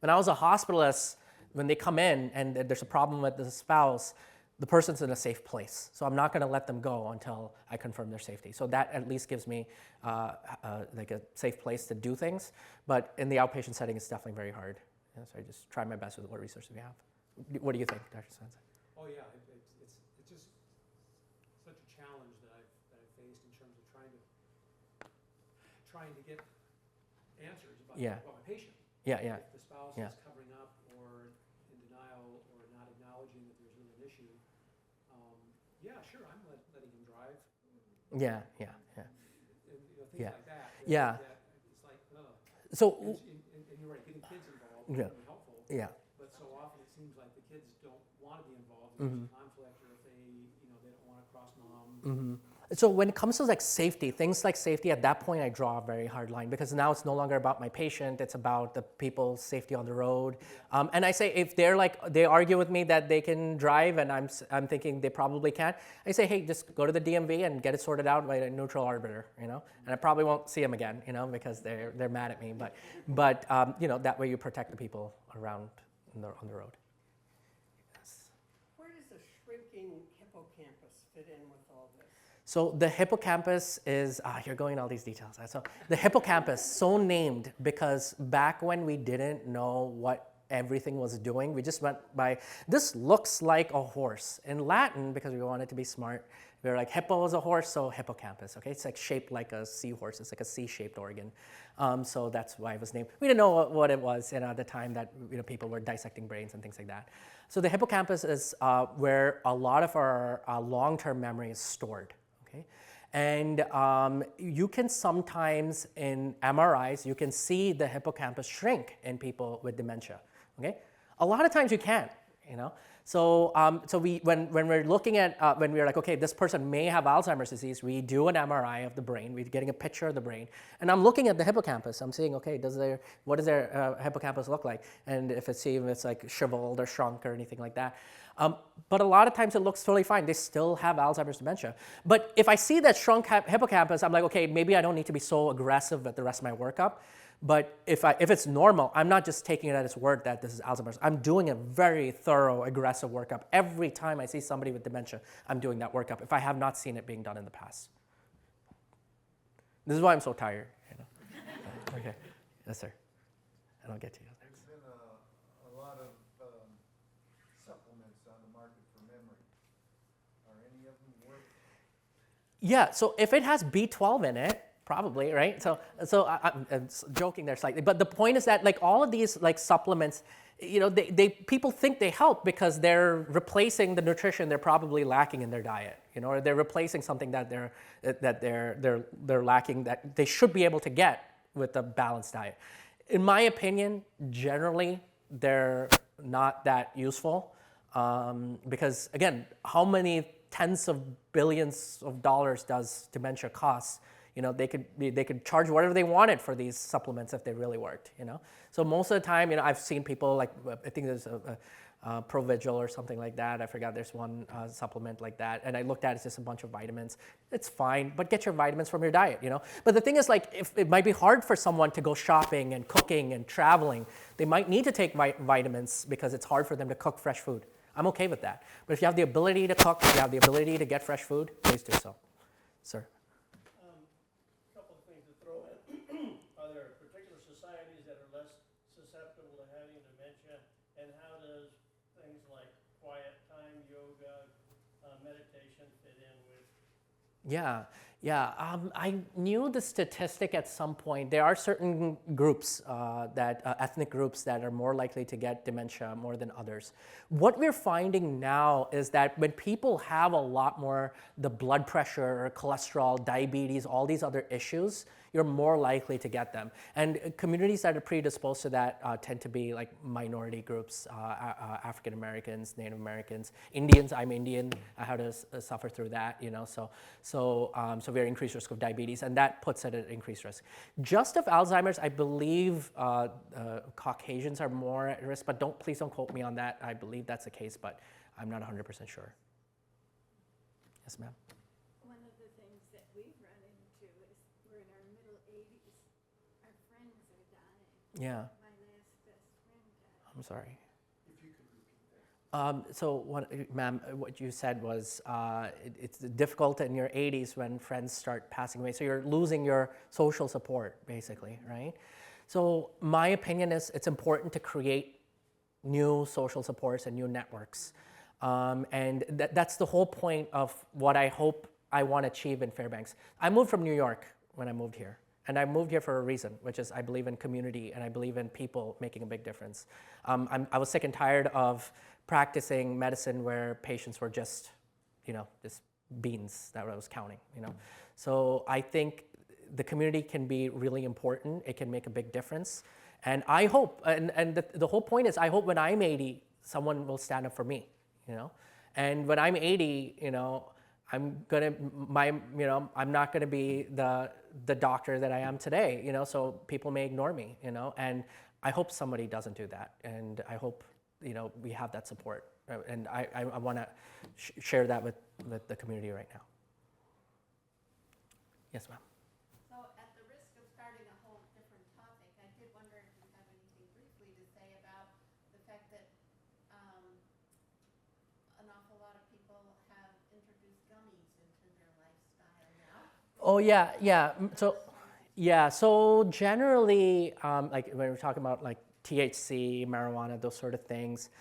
When I was a hospitalist, when they come in and there's a problem with the spouse, the person's in a safe place. So I'm not going to let them go until I confirm their safety. So that at least gives me like a safe place to do things. But in the outpatient setting, it's definitely very hard. Yeah, so I just try my best with what resources we have. What do you think, Dr. Swenson? Oh yeah, it's just such a challenge that I've faced in terms of trying to get answers about my patient. Yeah, yeah. If the spouse Yeah. is covering up or in denial or not acknowledging that there's really an issue, yeah, sure, I'm letting him drive. Yeah. And, things Yeah. like that. Yeah. That it's like, ugh. So, And you're right, getting kids involved is Yeah. really helpful. yeah. But so often it seems like the kids don't want to be involved if there's a conflict, or if they don't want to cross mom. So when it comes to like safety, things like safety, at that point I draw a very hard line, because now it's no longer about my patient, it's about the people's safety on the road. And I say, if they argue with me that they can drive and I'm thinking they probably can't, I say, hey, just go to the DMV and get it sorted out by a neutral arbiter, and I probably won't see them again, because they're mad at me. But that way you protect the people around on the road. Where does the shrinking hippocampus fit in with all this? So the hippocampus is, you're going in all these details. So the hippocampus, so named because back when we didn't know what everything was doing, we just went by, this looks like a horse. In Latin, because we wanted to be smart, we were like, hippo is a horse, so hippocampus, okay? It's like shaped like a seahorse. It's like a C-shaped organ. So that's why it was named. We didn't know what it was at the time that people were dissecting brains and things like that. So the hippocampus is where a lot of our long-term memory is stored. Okay? And you can sometimes, in MRIs, you can see the hippocampus shrink in people with dementia. Okay? A lot of times you can't, So, when we're looking at, when we're like, okay, this person may have Alzheimer's disease, we do an MRI of the brain, we're getting a picture of the brain, and I'm looking at the hippocampus. I'm seeing, okay, what does their hippocampus look like? And if it's like shriveled or shrunk or anything like that. But a lot of times it looks totally fine. They still have Alzheimer's dementia. But if I see that shrunk hippocampus, I'm like, okay, maybe I don't need to be so aggressive with the rest of my workup. But if it's normal, I'm not just taking it at its word that this is Alzheimer's. I'm doing a very thorough, aggressive workup. Every time I see somebody with dementia, I'm doing that workup if I have not seen it being done in the past. This is why I'm so tired. Okay. Yes, sir. And I'll get to you. There's been a lot of supplements on the market for memory. Are any of them worth? Yeah, so if it has B12 in it, probably, right? So I'm joking there slightly, but the point is that like all of these like supplements, people think they help because they're replacing the nutrition they're probably lacking in their diet, or they're replacing something that they're lacking that they should be able to get with a balanced diet. In my opinion, generally they're not that useful because again, how many tens of billions of dollars does dementia cost? They could charge whatever they wanted for these supplements if they really worked. So most of the time, I've seen people like, I think there's a Provigil or something like that. I forgot there's one supplement like that, and I looked at it, it's just a bunch of vitamins. It's fine, but get your vitamins from your diet. But the thing is, like, if it might be hard for someone to go shopping and cooking and traveling, they might need to take vitamins because it's hard for them to cook fresh food. I'm okay with that. But if you have the ability to cook, if you have the ability to get fresh food, please do so, sir. Are there particular societies that are less susceptible to having dementia, and how does things like quiet time, yoga, meditation fit in with? Yeah. I knew the statistic at some point. There are certain groups, ethnic groups that are more likely to get dementia more than others. What we're finding now is that when people have a lot more the blood pressure, cholesterol, diabetes, all these other issues, you're more likely to get them. And communities that are predisposed to that tend to be like minority groups, African Americans, Native Americans, Indians. I'm Indian. I had to suffer through that, So we have increased risk of diabetes, and that puts it at increased risk. Just of Alzheimer's, I believe Caucasians are more at risk, but please don't quote me on that. I believe that's the case, but I'm not 100% sure. Yes, ma'am. One of the things that we've run into is we're in our middle 80s. Our friends are dying. Yeah. My last best friend died. I'm sorry. If you could repeat that. Ma'am, what you said was it's difficult in your 80s when friends start passing away. So you're losing your social support, basically, right? So my opinion is it's important to create new social supports and new networks. And that's the whole point of what I hope I want to achieve in Fairbanks. I moved from New York when I moved here. And I moved here for a reason, which is I believe in community and I believe in people making a big difference. I was sick and tired of practicing medicine where patients were just beans that I was counting, So I think the community can be really important. It can make a big difference. And I hope, and the whole point is I hope when I'm 80, someone will stand up for me, And when I'm 80, I'm not gonna be the doctor that I am today, so people may ignore me, and I hope somebody doesn't do that, and I hope, we have that support, and I wanna share that with the community right now. Yes, ma'am. So at the risk of starting a whole different topic, I did wonder if you have anything briefly to say about the fact that an awful lot of people have introduced gummies into their lifestyle now. Oh yeah. So generally, like when we're talking about like THC, marijuana, those sort of things,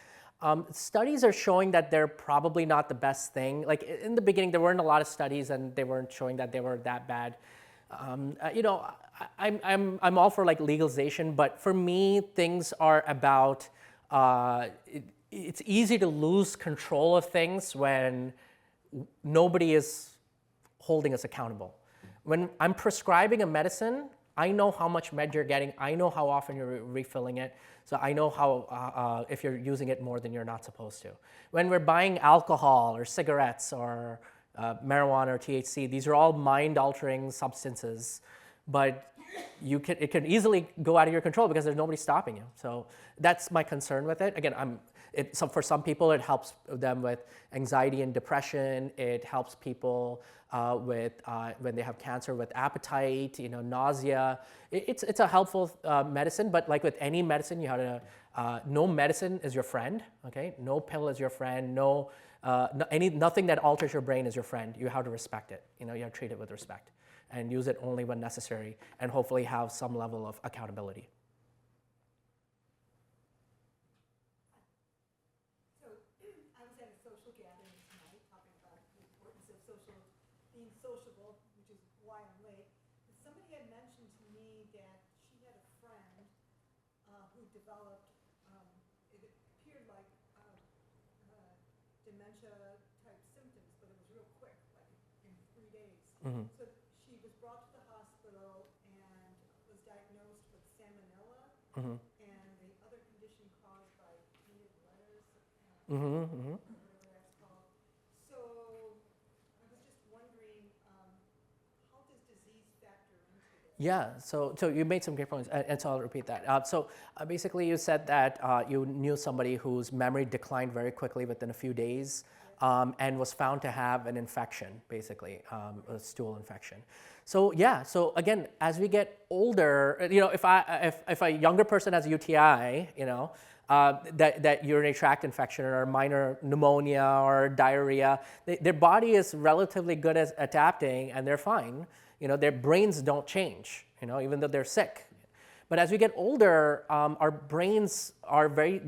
studies are showing that they're probably not the best thing. Like in the beginning, there weren't a lot of studies, and they weren't showing that they were that bad. I'm all for like legalization, but for me, things are about. It's easy to lose control of things when nobody is holding us accountable. When I'm prescribing a medicine, I know how much med you're getting. I know how often you're refilling it. So I know how if you're using it more than you're not supposed to. When we're buying alcohol or cigarettes or marijuana or THC, these are all mind-altering substances, but it can easily go out of your control because there's nobody stopping you. So that's my concern with it. Again, for some people, it helps them with anxiety and depression. It helps people with when they have cancer with appetite, nausea. It's a helpful medicine, but like with any medicine, you have to. No medicine is your friend. Okay, no pill is your friend. Nothing that alters your brain is your friend. You have to respect it. You have to treat it with respect and use it only when necessary, and hopefully have some level of accountability. Being sociable, which is why I'm late. Somebody had mentioned to me that she had a friend who developed, it appeared like dementia-type symptoms, but it was real quick, like in 3 days. Mm-hmm. So she was brought to the hospital and was diagnosed with salmonella Mm-hmm. and the other condition caused by native lettuce. Mm-hmm. Mm-hmm. Yeah, so you made some great points, and so I'll repeat that. So basically you said that you knew somebody whose memory declined very quickly within a few days and was found to have an infection, basically, a stool infection. So yeah, so again, as we get older, if a younger person has a UTI, that urinary tract infection or minor pneumonia or diarrhea, their body is relatively good at adapting and they're fine. Their brains don't change, even though they're sick. But as we get older, our brains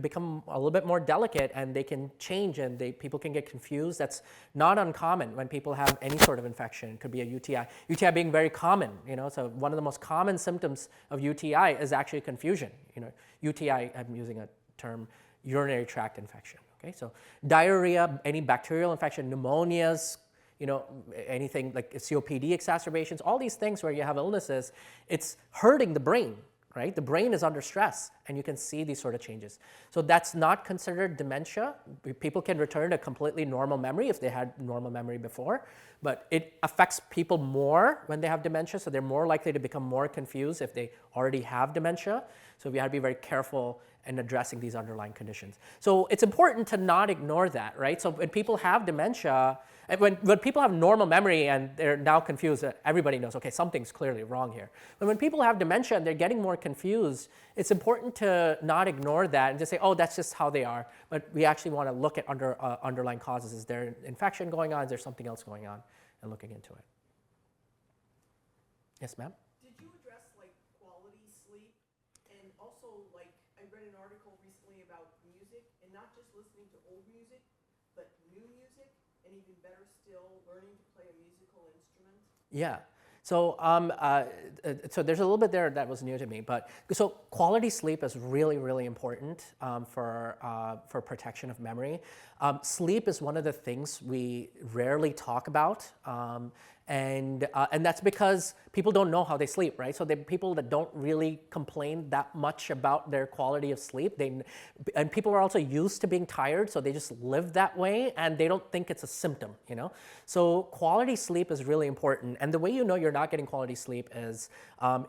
become a little bit more delicate, and they can change, and people can get confused. That's not uncommon when people have any sort of infection. It could be a UTI. UTI being very common, so one of the most common symptoms of UTI is actually confusion. UTI, I'm using a term, urinary tract infection. Okay, so diarrhea, any bacterial infection, pneumonias, anything like COPD exacerbations, all these things where you have illnesses, it's hurting the brain, right? The brain is under stress, and you can see these sort of changes. So that's not considered dementia. People can return to completely normal memory if they had normal memory before, but it affects people more when they have dementia, so they're more likely to become more confused if they already have dementia. So we have to be very careful and addressing these underlying conditions. So it's important to not ignore that, right? So when people have dementia, and when people have normal memory and they're now confused, everybody knows, okay, something's clearly wrong here. But when people have dementia and they're getting more confused, it's important to not ignore that and just say, oh, that's just how they are. But we actually want to look at underlying causes. Is there an infection going on? Is there something else going on? And looking into it. Yes, ma'am? Did you address like quality sleep? And also like I read an article recently about music and not just listening to old music, but new music, and even better still, learning to play a musical instrument. Yeah. So, so there's a little bit there that was new to me, but so quality sleep is really, really important for protection of memory. Sleep is one of the things we rarely talk about, and that's because people don't know how they sleep, right? So the people that don't really complain that much about their quality of sleep, and people are also used to being tired, so they just live that way, and they don't think it's a symptom, you know? So quality sleep is really important, and the way you know you're not getting quality sleep is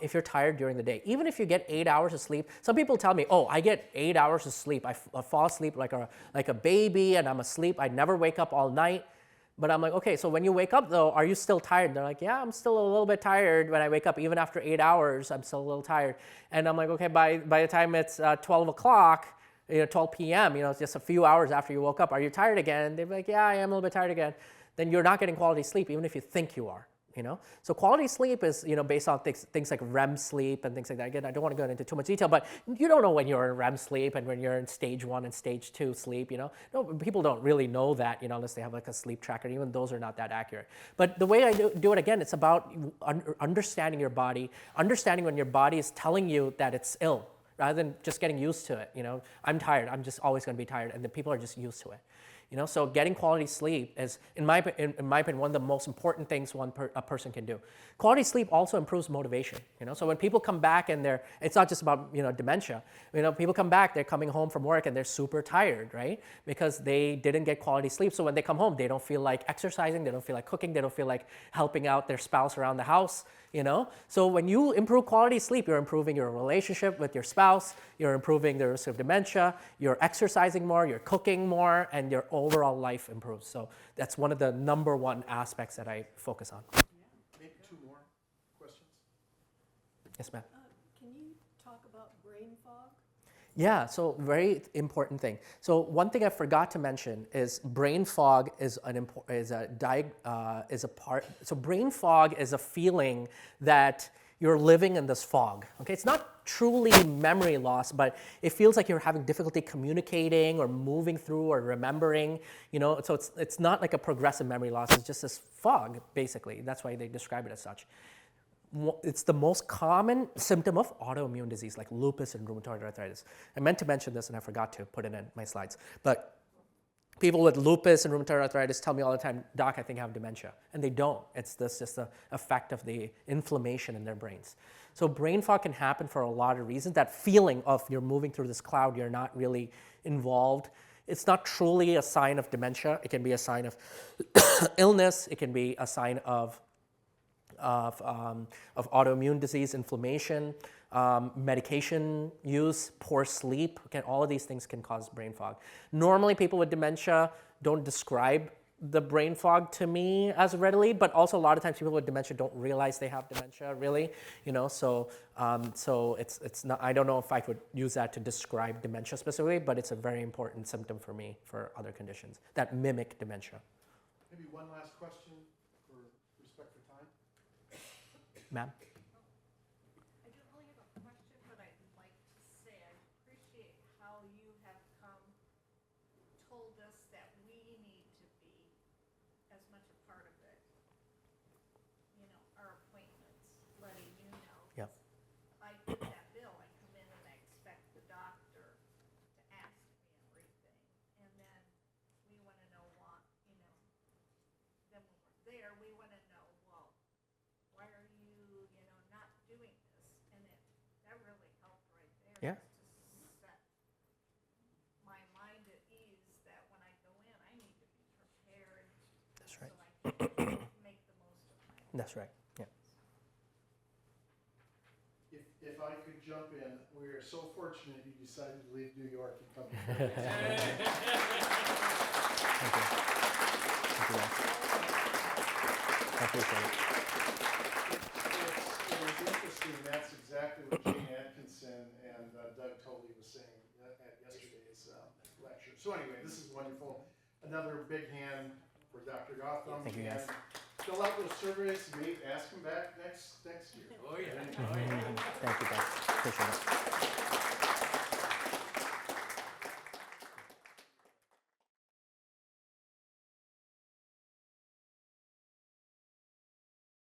if you're tired during the day. Even if you get 8 hours of sleep, some people tell me, oh, I get 8 hours of sleep. I fall asleep like a baby, and I'm asleep. I never wake up all night. But I'm like, okay, so when you wake up though, are you still tired? They're like, yeah, I'm still a little bit tired when I wake up. Even after 8 hours, I'm still a little tired. And I'm like, okay, by the time it's 12 o'clock, 12 p.m., it's just a few hours after you woke up, are you tired again? And they're like, yeah, I am a little bit tired again. Then you're not getting quality sleep, even if you think you are. So quality sleep is based on things like REM sleep and things like that. Again, I don't want to go into too much detail, but you don't know when you're in REM sleep and when you're in stage 1 and stage 2 sleep. No, people don't really know that, unless they have like a sleep tracker. Even those are not that accurate. But the way I do it again, it's about understanding your body, understanding when your body is telling you that it's ill, rather than just getting used to it. I'm tired. I'm just always going to be tired, and the people are just used to it. So getting quality sleep is, in my opinion, one of the most important things a person can do. Quality sleep also improves motivation. So when people come back and it's not just about dementia. People come back, they're coming home from work and they're super tired, right? Because they didn't get quality sleep. So when they come home, they don't feel like exercising, they don't feel like cooking, they don't feel like helping out their spouse around the house. So when you improve quality sleep, you're improving your relationship with your spouse, you're improving the risk of dementia, you're exercising more, you're cooking more, and your overall life improves. So that's one of the number one aspects that I focus on. Maybe 2 more questions? Yes, ma'am. Can you talk about brain fog? Yeah, so very important thing. So one thing I forgot to mention is brain fog is a part. So brain fog is a feeling that you're living in this fog. Okay, it's not truly memory loss, but it feels like you're having difficulty communicating or moving through or remembering. So it's not like a progressive memory loss. It's just this fog, basically. That's why they describe it as such. It's the most common symptom of autoimmune disease like lupus and rheumatoid arthritis. I meant to mention this and I forgot to put it in my slides. But people with lupus and rheumatoid arthritis tell me all the time, Doc, I think I have dementia. And they don't. It's just the effect of the inflammation in their brains. So brain fog can happen for a lot of reasons. That feeling of you're moving through this cloud, you're not really involved. It's not truly a sign of dementia. It can be a sign of illness. It can be a sign of autoimmune disease, inflammation, medication use, poor sleep. All of these things can cause brain fog. Normally, people with dementia don't describe the brain fog to me as readily, but also a lot of times people with dementia don't realize they have dementia, really. So it's not. I don't know if I would use that to describe dementia specifically, but it's a very important symptom for me for other conditions that mimic dementia. Maybe one last question for respect for time. Ma'am? I don't really have a question, but I'd like to say I appreciate how you have told us that we need to be as much a part of it. Our appointments, letting you know. Yeah. I get that bill, I come in and I expect the doctor to ask me everything. And then we want to know what, then when we're there, we want to know, well, why are you, not doing this? And that really helped right there. Yeah. To set my mind at ease that when I go in, I need to be prepared. That's right. So I can make the most of my. That's right. Yeah. If I could jump in. We are so fortunate you decided to leave New York and come here. Thank you. Thank you, guys. I appreciate it. It was interesting, that's exactly what Jane Atkinson and Doug Tolley was saying at yesterday's lecture. So anyway, this is wonderful. Another big hand for Dr. Gowtham. Thank you, guys. And fill out those surveys, ask him back next year. Oh, yeah. Thank you, guys. Appreciate it.